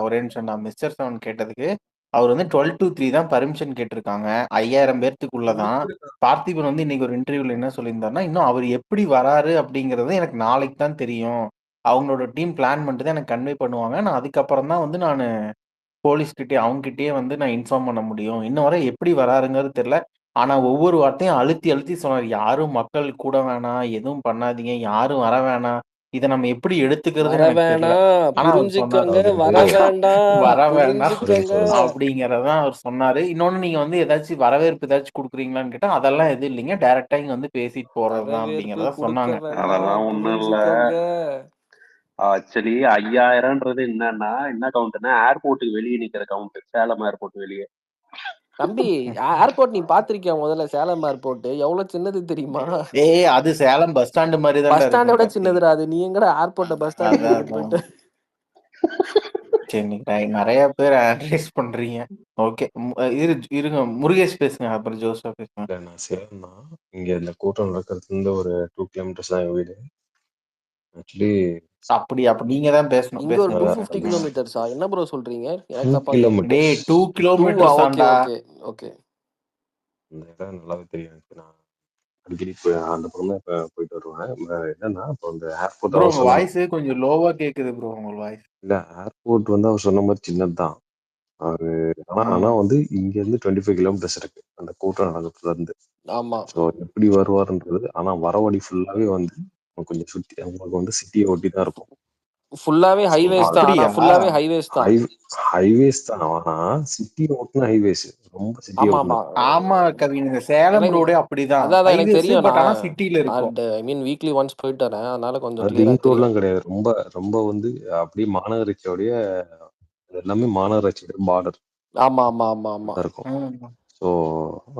ஒரே நிமிஷம்டா. மிஸ்டர் 7 கேட்டதுக்கு, அவர் வந்து 12-3 தான் பர்மிஷன் கேட்டிருக்காங்க. 5000 பேர்த்துக்குள்ள தான். பார்த்திபன் வந்து இன்னைக்கு ஒரு இன்டர்வியூல என்ன சொல்லியிருந்தாருன்னா, இன்னும் அவர் எப்படி வராரு அப்படிங்கிறது எனக்கு நாளைக்கு தான் தெரியும். அவங்களோட டீம் பிளான் பண்ணிட்டு தான் எனக்கு கன்வே பண்ணுவாங்க. நான் அதுக்கப்புறம் தான் வந்து நானு போலீஸ்கிட்டயே அவங்ககிட்டயே வந்து நான் இன்ஃபார்ம் பண்ண முடியும். இன்ன வரை எப்படி வராருங்கிறது தெரியல. ஆனா ஒவ்வொரு வார்த்தையும் அழுத்தி, அழுத்தி சொன்னாரு. யாரும் மக்கள் கூட வேணாம், எதுவும் பண்ணாதீங்க, யாரும் வர வேணாம். இத நம்ம எப்படி எடுத்துக்கிறதுன்னு வர எனக்கு தெரியல. வேணாம் ஆனா அவர் சொன்னாரு. புரிஞ்சுக்கோங்க, அது வர வந்து வேண்டாம் வர வேண்டாம் புரிஞ்சுக்கோங்க. அப்படிங்கிறத அவர் சொன்னாரு. இன்னொன்னு நீங்க வந்து ஏதாச்சும் வரவேற்பு ஏதாச்சும் குடுக்குறீங்களான்னு கேட்டா, அதெல்லாம் எதுவும் இல்லைங்க. டைரக்ட்டா இங்க வந்து பேசிட்டு போறது தான் வரவேற்பு அப்படிங்கிறத கொடுக்க சொன்னாங்க. வேண்டாம் அதெல்லாம் ஒண்ணும் இல்ல. புரிஞ்சுக்கோங்க. ஆக்சுவலி 5000ன்றது என்னன்னா என்ன கவுண்ட்னா ஏர்போர்ட்டுக்கு வெளியே நிக்கிற கவுண்ட். சேலம் ஏர்போர்ட் வெளியே. தம்பி ஏர்போர்ட் நீ பாத்திருக்கியா முதல்ல? சேலம் ஏர்போர்ட் எவ்வளவு சின்னது தெரியுமா? ஏய் அது சேலம் பஸ் ஸ்டாண்ட் மாதிரி பஸ் தான் ஸ்டாண்டை இருக்கும் விட கார்த்தி. சின்னதுடா அது. நீ எங்கடா ஏர்போர்ட்ட பஸ் ஸ்டாண்டுக்கு அதான் கூட்டிட்டு அதான். போயிட்டு சரி நீங்க நிறைய பேர் அட்ரைஸ் பண்றீங்க. ஓகே இருங்க முருகேஷ் பேசுங்க, அப்புறம் ஜோசப் பேசுங்க. இல்ல நான் சேலம் தான். இங்க இந்த கூட்டம் நடக்கிறதுல இருந்து ஒரு 2 கிலோமீட்டர்ஸ் தான் என் வீடு. ஆக்சுவலி அப்படி நீங்க தான் பேசணும். இங்க ஒரு பேசுங்க. 250 கிலோமீட்டர்ஸா? என்ன ப்ரோ சொல்றீங்க? எனக்கு 2 தப்பா கிலோமீட்டர்ஸ். டேய் 2 ஓகே கிலோமீட்டர்ஸ் ஓகே ஆண்டா. ஓகே. இந்த இடம் நல்லாவே தெரியும் எனக்கு. நான் அடிக்கடி அந்த பக்கம் தான் போயிட்டு வருவேன். என்னன்னா இப்போ இந்த ஏர்போர்ட் ப்ரோ அவர் உங்க சொன்ன வாய்ஸ் கொஞ்சம் லோவா கேக்குது ப்ரோ. உங்க வாய்ஸ் இல்ல ஏர்போர்ட் வந்து அவர் சொன்ன மாதிரி சின்னதுதான். அவரு ஆனா வந்து இங்க இருந்து 25 கிலோமீட்டர்ஸ் இருக்கு அந்த கூட்டம் நடக்கிறதுல இருந்து. ஆமா ஸோ எப்படி வருவாருன்றது. ஆனா வர வழி ஃபுல்லாவே வந்து கொஞ்சம் சுத்தி அவங்களுக்கு வந்து சிட்டியை ஒட்டி தான் இருக்கும். ஃபுல்லாவே ஹைவேஸ் தான். ஆனா அப்படியா? ஃபுல்லாவே ஹைவேஸ் தான். ஹைவேஸ் தான். ஆனா சிட்டி ஓட்டுனா ஹைவேஸ் ரொம்ப சிட்டி ஆமா ஓட்டுனா. ஆமா ஆமா கவின், இந்த சேலம் எனக்கு ரோடே அப்படிதான். அதான் எனக்கு ஹைவேஸ் தெரியும். பட் ஆனா சிட்டில இருக்கும். நான் ஐ மீன் வீக்லி ஒன்ஸ் போயிட்டு வரேன், அதனால கொஞ்சம் அது கிளியரா ரிங் தெரியும். ரோட்லாம் கிடையாது. ரொம்ப ரொம்ப வந்து அப்படியே மாநகராட்சியோடைய எல்லாமே மாநகராட்சியோட பார்டர் ஆமா ஆமா ஆமா ஆமா இருக்கும். ம். ஸோ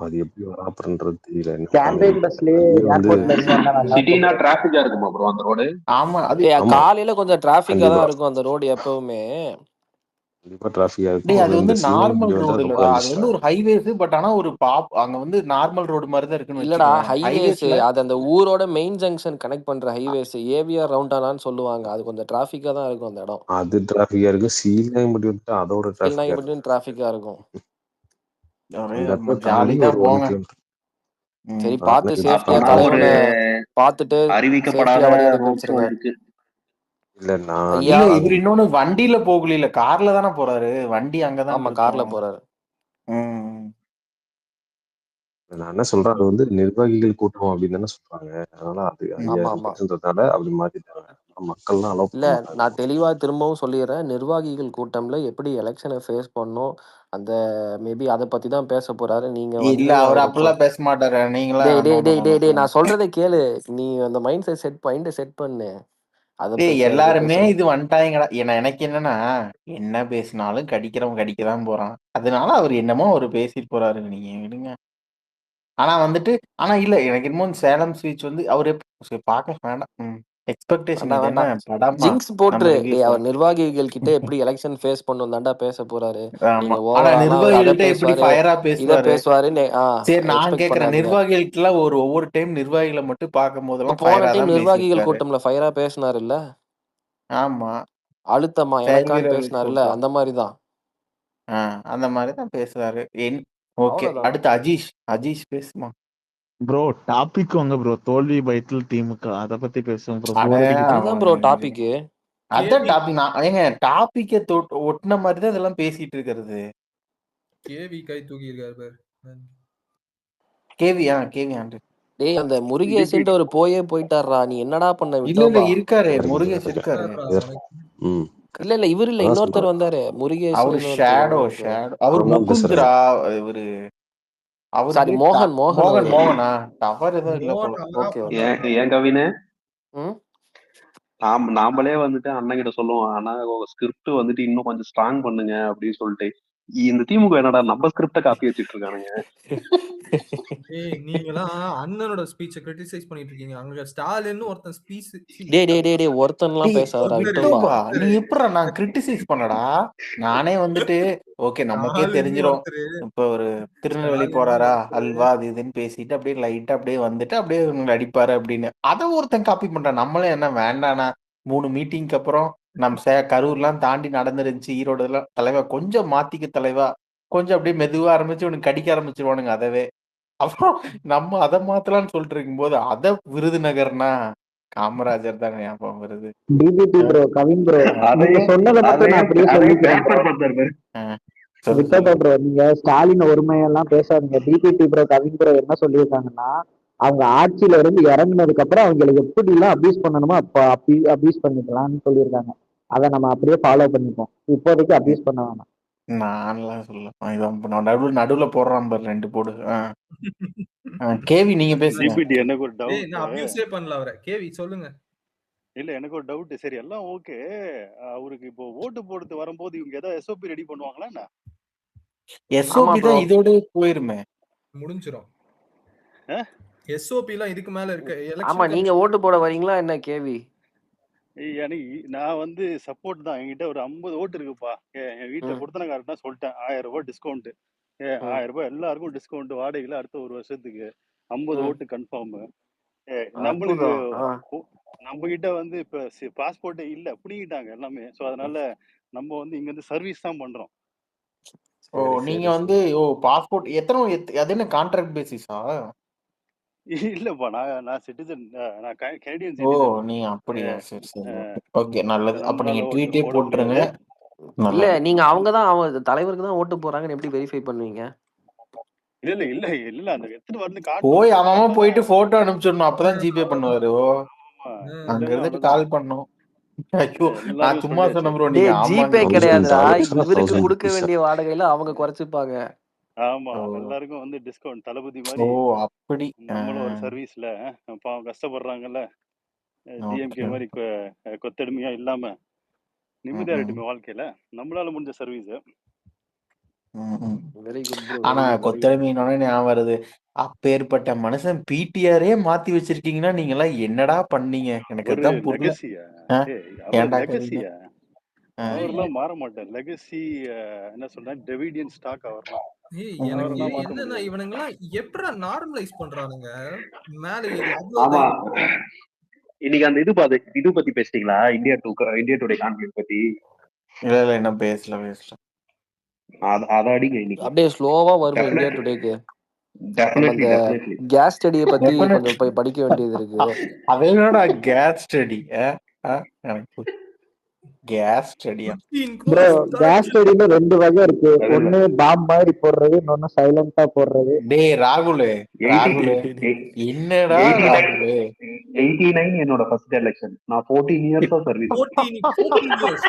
அது எப்படி வராப்புறன்றது தெரியல. கேம்பெயின் பஸ்லயே ஏர்போர்ட்ல இருந்து வந்தா நல்லா சிட்டினா இருக்கும். டிராபிக்கா இருக்குமா ப்ரோ அந்த ரோடு? ஆமா அது ஆமா காலையில கொஞ்சம் டிராபிக்கா கண்டிப்பா தான் இருக்கும் அந்த ரோடு எப்பவுமே. கண்டிப்பா டிராஃபிக்கா இருக்கும். டேய் அது அது வந்து இந்த நார்மல் சிவகங்கை வந்தா ரோடு ரொம்ப இல்லடா. அது வந்து கன்ஜஸ்டா ஒரு ஹைவேஸ் பட் ஆனா ஒரு அங்க வந்து நார்மல் ரோடு மாதிரி தான் இருக்குன்னு இல்லடா வச்சுக்கோங்க. ஹைவேஸ் ஹைவேஸ்ல அது அந்த ஊரோட மெயின் ஜங்ஷன் கனெக்ட் பண்ற ஹைவேஸ். ஏவிஆர் ரவுண்டானான்னு சொல்லுவாங்க. அது கொஞ்சம் டிராபிக்கா தான் இருக்கும் அந்த இடம். அது டிராஃபிக்கா இருக்கும். சீலாயம்பட்டி வந்துட்டு அதோட டிராஃபிக்கா இருக்கும். சீல்நாயம்பட்டியும் டிராபிக்கா இருக்கும். ஒரே அந்த இடத்துல ஜாலி தாண்டி தான் ஒரு 1 போங்க. கிலோமீட்டர். சரி ம். பார்த்து சேஃப்டியா ஆனா ஒரு தலைவனை பார்த்துட்டு அறிவிக்கப்படாத சேஃப்டியா வழி அனுப்பி ரூல்ஸும் வச்சிருங்க. இருக்கு. இல்ல நான் ஐயா இல்ல இவர் இன்னொன்னு வண்டியில போகல, கார்ல தானே போறாரு. வண்டி அங்கதான் ஆமா கார்ல இருக்கும். போறாரு. ம். நான் என்ன சொல்றேன், அது வந்து நிர்வாகிகள் கூட்டம் அப்படின்னு தானே சொல்றாங்க. அதனால அது ஆமா 5000 ஆமா பேருன்றதுனால அப்படி மாத்திட்டாங்க. மக்கள்லாம் அலோவ் இல்ல பண்ண மாட்டாங்க. நான் தெளிவா திரும்பவும் சொல்லிடுறேன். நிர்வாகிகள் கூட்டம்ல எப்படி எலெக்ஷனை ஃபேஸ் பண்ணும், அந்த மேபி அதை பத்தி தான் பேச போறாரு. நீங்க இல்ல வந்து அவர் அவரை அப்படிலாம் பேச மாட்டாரு. நீங்களா டேய் நோ டேய் நோ டேய் நோ டேய் நோ டேய் நான் சொல்றதை கேளு. நீ அந்த மைண்ட் செட் பண்ணு. அதை டேய் பேசு இதை எல்லாருமே பேசு. இது வந்துட்டாங்கடா. எனக்கு என்னன்னா, என்ன பேசினாலும் கடிக்கிறவன் கடிக்கதான் போறான். அதனால அவர் என்னமோ அவர் பேசிட்டு போறாரு. நீங்க விடுங்க. ஆனா வந்துட்டு இல்ல எனக்கு என்னமோ சேலம் ஸ்பீச் வந்து அவரு பார்க்க வேண்டாம். எக்ஸ்பெக்டேஷன் வேண்டாம் இது என்ன வேண்டாம் படமா ஜிங்க்ஸ் நம்ம போட்டுரு. டேய் ரிவ்யூஸ்ல. அவர் நிர்வாகிகள் கிட்ட எப்படி எலெக்ஷன் ஃபேஸ் பண்ணும் தாண்டா பேச போறாரு. ஆமா. நீங்க ஆனா ஓவராலாம் அவர் அதை நிர்வாகிகள்ட்ட எப்படி பேசுவாரு ஃபயரா இதை பேசுவாரு. பேசுவாரு சரி நான் எக்ஸ்பெக்ட் கேக்குறேன், பண்ணாதீங்க. நிர்வாகிகள்ட்ட ஒவ்வொரு டைம் நிர்வாகிகளை மட்டும் பார்க்கும் இப்ப போதெல்லாம் போன ஃபயரா டைம் தான் நிர்வாகிகள் பேசியிருக்காரு. கூட்டம்ல ஃபயரா பேசினாரு இல்ல, ஆமா. அழுத்தமா செயல் எனக்கான்னு வீரர்கள் பேசினாருல்ல, கூட்டம். அந்த மாதிரிதான். அந்த மாதிரி தான் பேசுறாரு. ஓகே அவ்வளவுதான். அடுத்து அஜீஷ் பேசுமா. ப்ரோ டாபிக் வாங்க ப்ரோ. தோல்வி பயத்தில் திமுக அத பத்தி பேசுவோம் ப்ரோ. அட போர் அடிக்குது. அதுதான் ப்ரோ டாபிக். அதான் டாபிக். நான் ஏங்க டாபிக்கை ஒட்டின மாதிரி தான் இதெல்லாம் பேசிட்டு இருக்கிறது. கேவி கை தூக்கி இருக்காரு பாரு. கேவி ஆண்டு. டேய் அந்த முருகேசன்ற ஒரு போயிட்டாரா. நீ என்னடா பண்ண இல்ல இல்ல விட்டோபா? இருக்காரு, முருகேஷ் இருக்காரு. ம் இல்ல இவரு இல்ல, அதான் இன்னொருத்தர் சொல்றேன். வந்தாரு முருகேஷ். அவரு ஷேடோ அவர் அவர்லாம் முகுந்திரா. பேசுறாரு. இவரு அவரு சாரி பேர் மோகன் அவரு. மோகனா டவர் எதுவும் இல்ல போல. ஓகே ஏன் கவினு ம் நாமளே வந்துட்டு அண்ணன் கிட்ட சொல்லுவோம், ஆனா ஸ்கிரிப்ட் வந்துட்டு இன்னும் கொஞ்சம் ஸ்ட்ராங் பண்ணுங்க அப்படின்னு சொல்லிட்டு. இந்த திமுக என்னடா நம்ம ஸ்கிரிப்ட காப்பி வச்சிட்டு இருக்கானுங்க. ஏய் நீங்கலாம் அண்ணனோட ஸ்பீச்சை கிரிட்டிசைஸ் பண்ணிட்டு இருக்கீங்க. அங்க ஸ்டாலின் ஒருத்தன் ஸ்பீச் டேய் ஒருத்தன்லாம் பேசாதடா விட்டோபா. நீ எப்படா நான் கிரிட்டிசைஸ் பண்ணடா? நானே வந்துட்டு ஓகே நமக்கே தெரிஞ்சிரும். இப்ப ஒரு திருநெல்வேலி போறாரா அல்வா அது இதுன்னு பேசிட்டு அப்படியே லைட்டா அப்படியே வந்துட்டு அப்படியே இவங்க அடிப்பாரு அப்படின்னு. அதை ஒருத்தன் காப்பி பண்றான். நம்மளே என்ன வேண்டானா 3 மீட்டிங்க்கு அப்புறம் நம்ம கரூர்லாம் தாண்டி நடந்துருந்துச்சு, ஈரோடு எல்லாம் தலைவா கொஞ்சம் மாத்திக்க தலைவா, கொஞ்சம் அப்படியே மெதுவா ஆரம்பிச்சு உனக்கு கடிக்க ஆரம்பிச்சிருவானுங்க அதவே. அப்புறம் நம்ம அதை மாத்தலாம்னு சொல்லிட்டு இருக்கும்போது அத விருதுநகர்னா காமராஜர் தாங்க ஞாபகம் வருது. டிபிடி ப்ரோ, கவின் ப்ரோ, நீங்க அதையும் சொன்னதை மட்டும் நான் அப்படியே சொல்லிக்கிறேன் ப்ரோ. பேப்பர் பார்த்தாரு பாரு. சொல்லு விட்டோட்டோ சொல்லு. ப்ரோ, நீங்க ஸ்டாலின் ஒருமையெல்லாம் பேசாதீங்க. டிபிடி ப்ரோ, கவின் ப்ரோ என்ன சொல்லியிருக்காங்கன்னா, அவங்க ஆட்சியில இருந்து இறங்குனதுக்கு அப்புறம் அவங்களுக்கு எப்படி எல்லாம் அபியூஸ் பண்ணணுமோ அப்ப அபியூஸ் பண்ணிக்கலாம்னு சொல்லியிருக்காங்க. அதை நம்ம அப்படியே ஃபாலோ பண்ணிப்போம். இப்போதைக்கு அபியூஸ் பண்ண வேணாம். நான்லாம் சொல்லலாம். இவன் நடுவுல போடுறான் பாரு 2 போடு. கேவி நீங்க பேசுங்க. டிபிடி எனக்கு ஒரு ஏய், நான் டவுட். அபியூஸே பண்ணல அவரை. கேவி சொல்லுங்க. இல்ல எனக்கு ஒரு டவுட். சரி எல்லாம் ஓகே. அவருக்கு இப்போ ஓட்டு போடுறது வரும்போது இவங்க ஏதாவது எஸ்ஓபி ரெடி பண்ணுவாங்களா என்ன? ஆமா எஸ்ஓபி ப்ரோ. தான் இதோட போயிருமே. முடிஞ்சிரும். ஆ? எஸ்ஓபி எல்லாம் இதுக்கு மேல இருக்க ஆமா, எலெக்ஷன் நீங்க ஓட்டு போட வரீங்களா என்ன கேவி? எனக்கு நான் வந்து சப்போர்ட் தான். என்கிட்ட ஒரு 50 ஓட்டு இருக்குப்பா. என் வீட்டுல ம் கொடுத்தனக்காரட்டா சொல்லிட்டேன் 1000 ரூபாய் டிஸ்கவுண்ட். 1000 ரூபாய் எல்லாருக்கும் டிஸ்கவுண்ட் வாடகைல அடுத்த 1 வருஷத்துக்கு 50 ம் ஓட்டு கன்ஃபார்ம். நம்மளுக்கு அற்புதம். நம்ம கிட்ட வந்து இப்ப பாஸ்போர்ட்டே இல்ல, புடிங்கிட்டாங்க எல்லாமே. சோ அதனால நம்ம வந்து இங்க இருந்து சர்வீஸ் தான் பண்றோம். சரி நீங்க சரி வந்து சரி. பாஸ்போர்ட் அது என்ன கான்ட்ராக்ட் பேசிஸா? இல்லப்பா, நான் சிட்டிசன். நான் கனடியன் ஓ சிட்டிசன். நீங்க அப்படியா? சரி சரி ஓகே நல்லது. அப்ப நீங்க நம்மளால ட்வீட்டே போட போட்டுருங்க. முடியாது. இல்ல, நல்லது. நீங்க அவங்க தலைவருக்கு தான் ஓட்டு போறாங்கன்னு எப்படி வெரிஃபை பண்ணுவீங்க? இல்ல இல்ல இல்ல இல்ல அந்த எடுத்துட்டு வந்து போய் காட்டணும். அவன் போயிட்டு போட்டோ அனுப்பிச்சிடணும். அப்பதான் ஜிபே பண்ணுவாரு. ஓ ஆமா. அங்க இல்லன்னா இருந்துட்டு அவ்வளவுதான். கால் பண்ணும். ஐயோ நான் எல்லாருக்கும் சும்மா சொல்லியாச்சு. சொன்ன ப்ரோ. டேய், நீங்க ஜிபே ஆமாங்க. கிடையாதுடா. 1000 இவருக்கு 1000 கொடுக்க rupees. வேண்டிய வாடகையில அவங்க குறைச்சுப்பாங்க. ஆமா, ஓ எல்லாருக்கும் வந்து டிஸ்கவுண்ட். தளபதி ஓ மாதிரி அப்படி. நம்மளும் ஒரு சர்வீஸ்ல பாவம் கஷ்டப்படுறாங்கல்ல. டிஎம்கே மாதிரி கொத்தடிமையா இல்லாம நிம்மதியா இருக்கட்டுமே வாழ்க்கையில. நம்மளால முடிஞ்ச சர்வீஸ். Very good bro. ஆனா வெரி குட். கொத்தடிமையினோட ஞாபகம் வருது. அப்பேற்பட்ட மனுஷன் பிடிஆரே மாத்தி வச்சிருக்கீங்கன்னா நீங்க எல்லாம் என்னடா பண்ணீங்க? எனக்கு ஒரு அதான் புரியல. லெகசியா அவர் ஏன்டா கவினு? லெகசியா அவரெல்லாம் மாற மாட்டார். லெகசி என்ன சொல்றேன், டெவிடியன் ஸ்டாக் அவர்லாம். ஏய், எனக்கு அவரெல்லாம் மாத்த என்னன்னா முடியாது. இவனுங்கெல்லாம் எப்படா நார்மலைஸ் பண்றானுங்க மேல ஏறி அவ்வளவு ஆமா, தைரியம். இன்னைக்கு அந்த இது பத்தி பேசிட்டீங்களா? இந்தியா டுடே கான்ஃபிளிக் பத்தி. இல்ல என்ன பேசல. அத அடிங்க இன்னைக்கு. அப்படியே ஸ்லோவா வருவோம் இந்தியா டுடேக்கு. நம்ம அந்த டெஃபினெட்லி கேஸ் ஸ்டடியை பத்தி கொஞ்சம் போய் படிக்க வேண்டியது இருக்கு. அது என்னடா கேஸ் ஸ்டடி? எனக்கு கேஸ் ஸ்டடியா? 15 ப்ரோ, crores கேஸ் ஸ்டடியில 2 வகை இருக்கு. ஒண்ணு பாம் மாதிரி போடுறது, இன்னொன்னு சைலண்டா போடுறது. டேய் ராகுல் என்னடா ராகுல்? 89 என்னோட ஃபர்ஸ்ட் எலெக்ஷன். நான் 14 years of service. 14 years.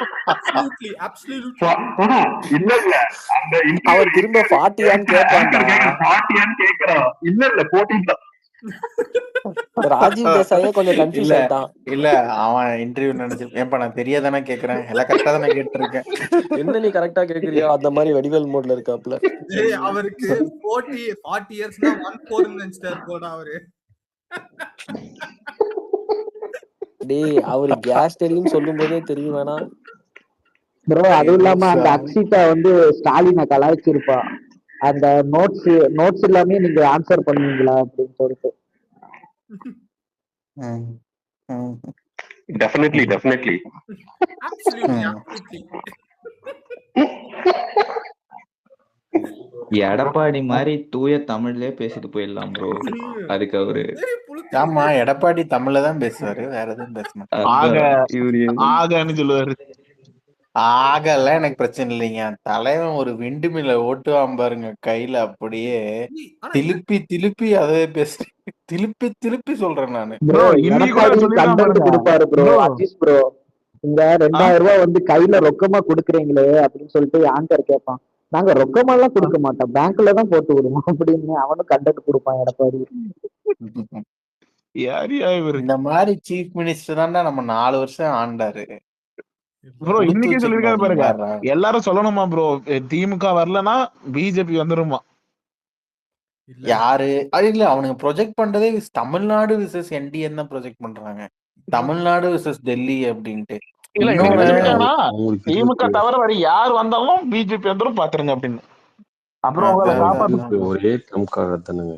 Absolutely. இல்ல இல்ல அந்த அவன் திரும்ப 40யான்னு கேட்பான்டா. 40 கேக்குறான். இல்ல 14 தான். ராஜீவ் தேசாயே கொஞ்சம் கன்ஃபியூஸ் ஆயிட்டான். இல்ல அவன் இன்டர்வியூ நினைச்சிருப்பேன். நான் தெரியாதானே கேக்குறேன், எல்லாம் கரெக்டா தானே கேட்டிருக்கேன். என்ன நீ கரெக்டா கேக்குறியா? அந்த மாதிரி வடிவேல் மோட்ல இருக்காப்ல. டேய், அவருக்கு 40 இயர்ஸ்னா 14 நினைச்சிட்டாரு போடா அவரு. டேய், அவரு கேஸ் ஸ்டடின்னு சொல்லும் போதே தெரியும் வேணா. ப்ரோ, அதுவும் இல்லாம அந்த அக்ஷிதா வந்து ஸ்டாலினை கலாய்ச்சிருப்பா. அந்த நோட்ஸ் எல்லாமே நீங்க ஆன்சர் பண்ணுவீங்களா அப்படின்னு சொல்லிட்டு. Definitely Absolutely. எடப்பாடி மாதிரி தூய தமிழ்லயே பேசிட்டு போயிடலாம் ப்ரோ. அதுக்கு அவரு ஆமா எடப்பாடி தமிழ்ல தான் பேசுவாரு, வேற எதுவும் பேச மாட்டாரு. ஆகன்னு சொல்லுவாரு. ஆகலாம் எனக்கு பிரச்சனை இல்லைங்க. தலைவன் ஒரு விண்டு மில்ல ஓட்டுவான் பாருங்க கையில, அப்படியே திருப்பி அதே பேச திருப்பி சொல்றேன் நானு. ப்ரோ, எடப்பாடி கண்டென்ட் கொடுப்பாரு ப்ரோ. அஜிஸ் ப்ரோ, இந்த 2000 ரூபாய் வந்து கையில ரொக்கமா கொடுக்குறீங்களே அப்படின்னு சொல்லிட்டு ஆங்கர் கேட்பான். நாங்க ரொக்கமா எல்லாம் கொடுக்க மாட்டோம், பேங்க்ல தான் போட்டு விடுவோம் அப்படின்னு அவனும் கண்டென்ட் கொடுப்பான் எடப்பாடி. இந்த மாதிரி சீஃப் மினிஸ்டர் தான்டா நம்ம 4 வருஷம் ஆண்டாரு. ப்ரோ இன்னைக்கே சொல்லிருக்காரு பாருங்க, எல்லாரும் சொல்லணுமா ப்ரோ, திமுக வரலன்னா பிஜேபி வந்துருமா? யாரு அது இல்ல, அவனுங்க ப்ரொஜெக்ட் பண்றதே தமிழ்நாடு விசஸ் என்டிஎன் தான் ப்ரொஜெக்ட் பண்றாங்க. தமிழ்நாடு விசஸ் டெல்லி அப்படின்ட்டு. திமுக தவிர வேற யார் வந்தாலும் பிஜேபி வந்துரும் பாத்துருங்க அப்படின்னு. அப்புறம் உங்களை காப்பாத்து ஒரே கம்காக தானுங்க.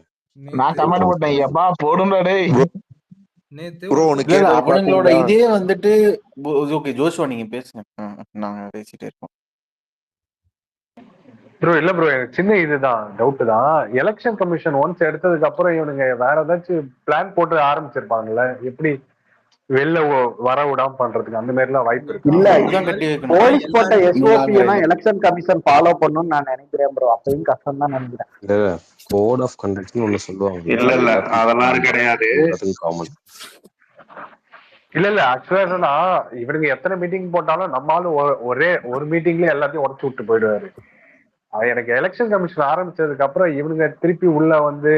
நான் கமெண்ட் போட்டேன், எப்பா போடுங்க டேய். நேத்து ப்ரோ ஒரு ஒன்னு இல்ல இல்ல கேட்டது அவனுங்களோட பாத்தீங்களா? இதே வந்துட்டு ஓகே ஜோஷுவா நீங்க பேசுங்க. நாங்க பேசிட்டே இருக்கோம். ப்ரோ இல்ல ப்ரோ எனக்கு சின்ன இதுதான் டவுட் தான். எலெக்ஷன் கமிஷன் ஒன்ஸ் எடுத்ததுக்கு அப்புறம் இவனுங்க வேற ஏதாச்சும் பிளான் போட்டு ஆரம்பிச்சிருப்பாங்கல்ல, எப்படி வெளில வர விடாம பண்றதுக்கு அந்த மாதிரி எல்லாம் வாய்ப்பு இருக்கா? இல்ல இதுதான் இந்த கட்டி மாதிரி வைக்கணும் போலீஸ் போட்ட எல்லாருக்கும் எஸ்ஓபி இல்லாத எல்லாம் இது. எலெக்ஷன் கமிஷன் ஃபாலோ பண்ணணும்னு நான் நினைக்கிறேன் ப்ரோ. அப்பயும் கஷ்டம் தான் நினைக்கிறேன். இல்ல கோட் ஆஃப் கண்டக்ட்னு ஒண்ணு சொல்லுவாங்க. இல்ல அது இல்ல எல்லாத்துக்கும் அதெல்லாம் காமன் தான். கிடையாது. அது எல்லாத்துக்கும் காமன். இல்ல இல்ல ஆக்சுவலா என்னன்னா இவனுங்க எத்தனை மீட்டிங் போட்டாலும் நம்மளால ஒரே ஒரு மீட்டிங்ல எல்லாத்தையும் உடச்சு விட்டு போயிடுவாரு. எனக்கு எலெக்ஷன் கமிஷன் ஆரம்பிச்சதுக்கு அப்புறம் இவனுங்க திருப்பி உள்ள வந்து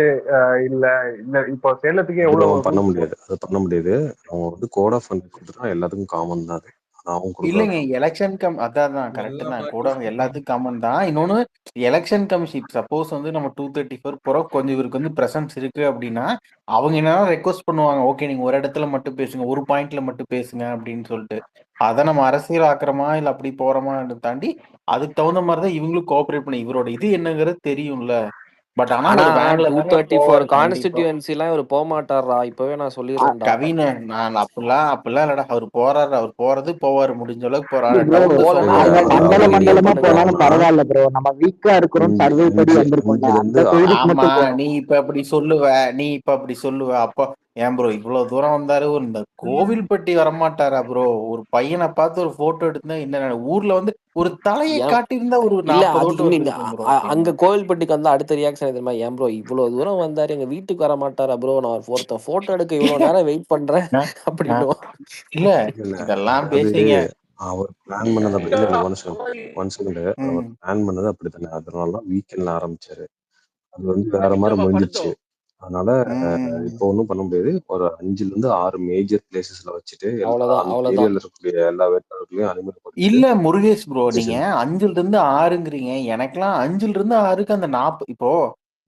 இல்ல இந்த இப்போ சேலத்துக்கு அது எவ்வளவு அவன் பண்ண முடியாது. அது பண்ண முடியாது. அவன் வந்து கோட் ஆஃப் கண்டக்ட் கொடுத்துட்டா எல்லாத்துக்கும் காமன் தான் அது. அது அவன் இல்லைங்க கொடுக்குறதான். எலெக்ஷன் அதான் கரெக்ட் எல்லா தான் கூட பார்ட்டிஸும் எல்லாத்துக்கும் காமன் தான். இன்னொன்னு எலெக்ஷன் கமிஷன் சப்போஸ் வந்து நம்ம 234 போறோம் கொஞ்சம் இவருக்கு வந்து பிரசன்ஸ் இருக்கு அப்படின்னா அவங்க என்ன ரெக்வஸ்ட் பண்ணுவாங்க, ஓகே நீங்க ஒரு இடத்துல மட்டும் பேசுங்க, ஒரு பாயிண்ட்ல மட்டும் பேசுங்க அப்படின்னு சொல்லிட்டு. அதை நம்ம அரசியல் ஆக்குறோமா இல்ல அப்படி போறோமா தாண்டி அதுக்கு தகுந்த மாதிரி தான் இவங்களும் கோஆபரேட் பண்ணி இவரோட இது என்னங்கிறது தெரியும்ல. பட் ஆனா ஆனா ஒரு வேன்ல தானே 234 போவாரு கண்டிப்பா. கான்ஸ்டிடியூன்சி எல்லாம் இவர் போக மாட்டாரா? இப்பவே நான் சொல்லிடுறேன்டா. கவின நான் அப்படிலாம் இல்லடா. அவர் போறாரு, அவர் போறது போவாரு, முடிஞ்ச அளவுக்கு போறாரு. ப்ரோ டவுன் த போலன்னா சோர்ஸ் நாங்க நீங்க மண்டல ஒரு வீடியோ மண்டலமா பண்ணுங்க. போனாலும் பரவாயில்ல ப்ரோ. நம்ம வீக்கா இருக்கிறோம் சர்வே படி வந்திருக்கோம்ல, அஞ்சுல அந்த இருந்து தொகுதிக்கு ஆமா மட்டும் போகணும். நீ இப்ப அப்படி சொல்லுவ அப்போ ஏன் ப்ரோ இவ்வளவு தூரம் வந்தாரு இந்த கோவில்பட்டி வரமாட்டாரா ப்ரோ? ஒரு பையனை பார்த்து ஒரு போட்டோ எடுத்தா என்ன ஊர்ல வந்து ஒரு தலையை ஏன் காட்டியிருந்தா ஒரு இல்ல 40 அது ஓட்டு இங்க வந்திருக்கும் ப்ரோ. அங்க கோவில்பட்டிக்கு வந்து அடுத்த ரியாக்ஷன் தெரியுமா? ஏன் ப்ரோ இவ்வளவு தூரம் வந்தாரு எங்க வீட்டுக்கு வர மாட்டாரா ப்ரோ? நான் ஒருத்தன் போட்டோ எடுக்க இவ்வளவு நேரம் வெயிட் பண்றேன் அப்படின்னு. இல்ல இல்ல இதெல்லாம் அது பேசுறீங்க. அவர் பிளான் பண்ணது அப்படி இல்ல. ஒன் செகண்ட் அவர் பிளான் பண்ணது அப்படித்தானே. அதனாலதான் வீக்கெண்ட்ல ஆரம்பிச்சாரு. அது வந்து வேற மாதிரி முடிஞ்சிருச்சு. அதனால இப்போ ஒன்றும் பண்ண முடியாது. ஒரு 5ல இருந்து 6 மேஜர் பிளேசஸ்ல வச்சுட்டு எல்லா அவ்வளவுதான் அந்த அவ்வளவுதான். ஏரியால இருக்கக்கூடிய எல்லா வேட்பாளர்களையும் அறிமுகப்படுத்தி இல்ல முருகேஷ் ப்ரோ நீங்க decision. 5ல இருந்து 6ங்கிறீங்க. எனக்கெல்லாம் 5ல இருந்து 6க்கு அந்த 40 இப்போ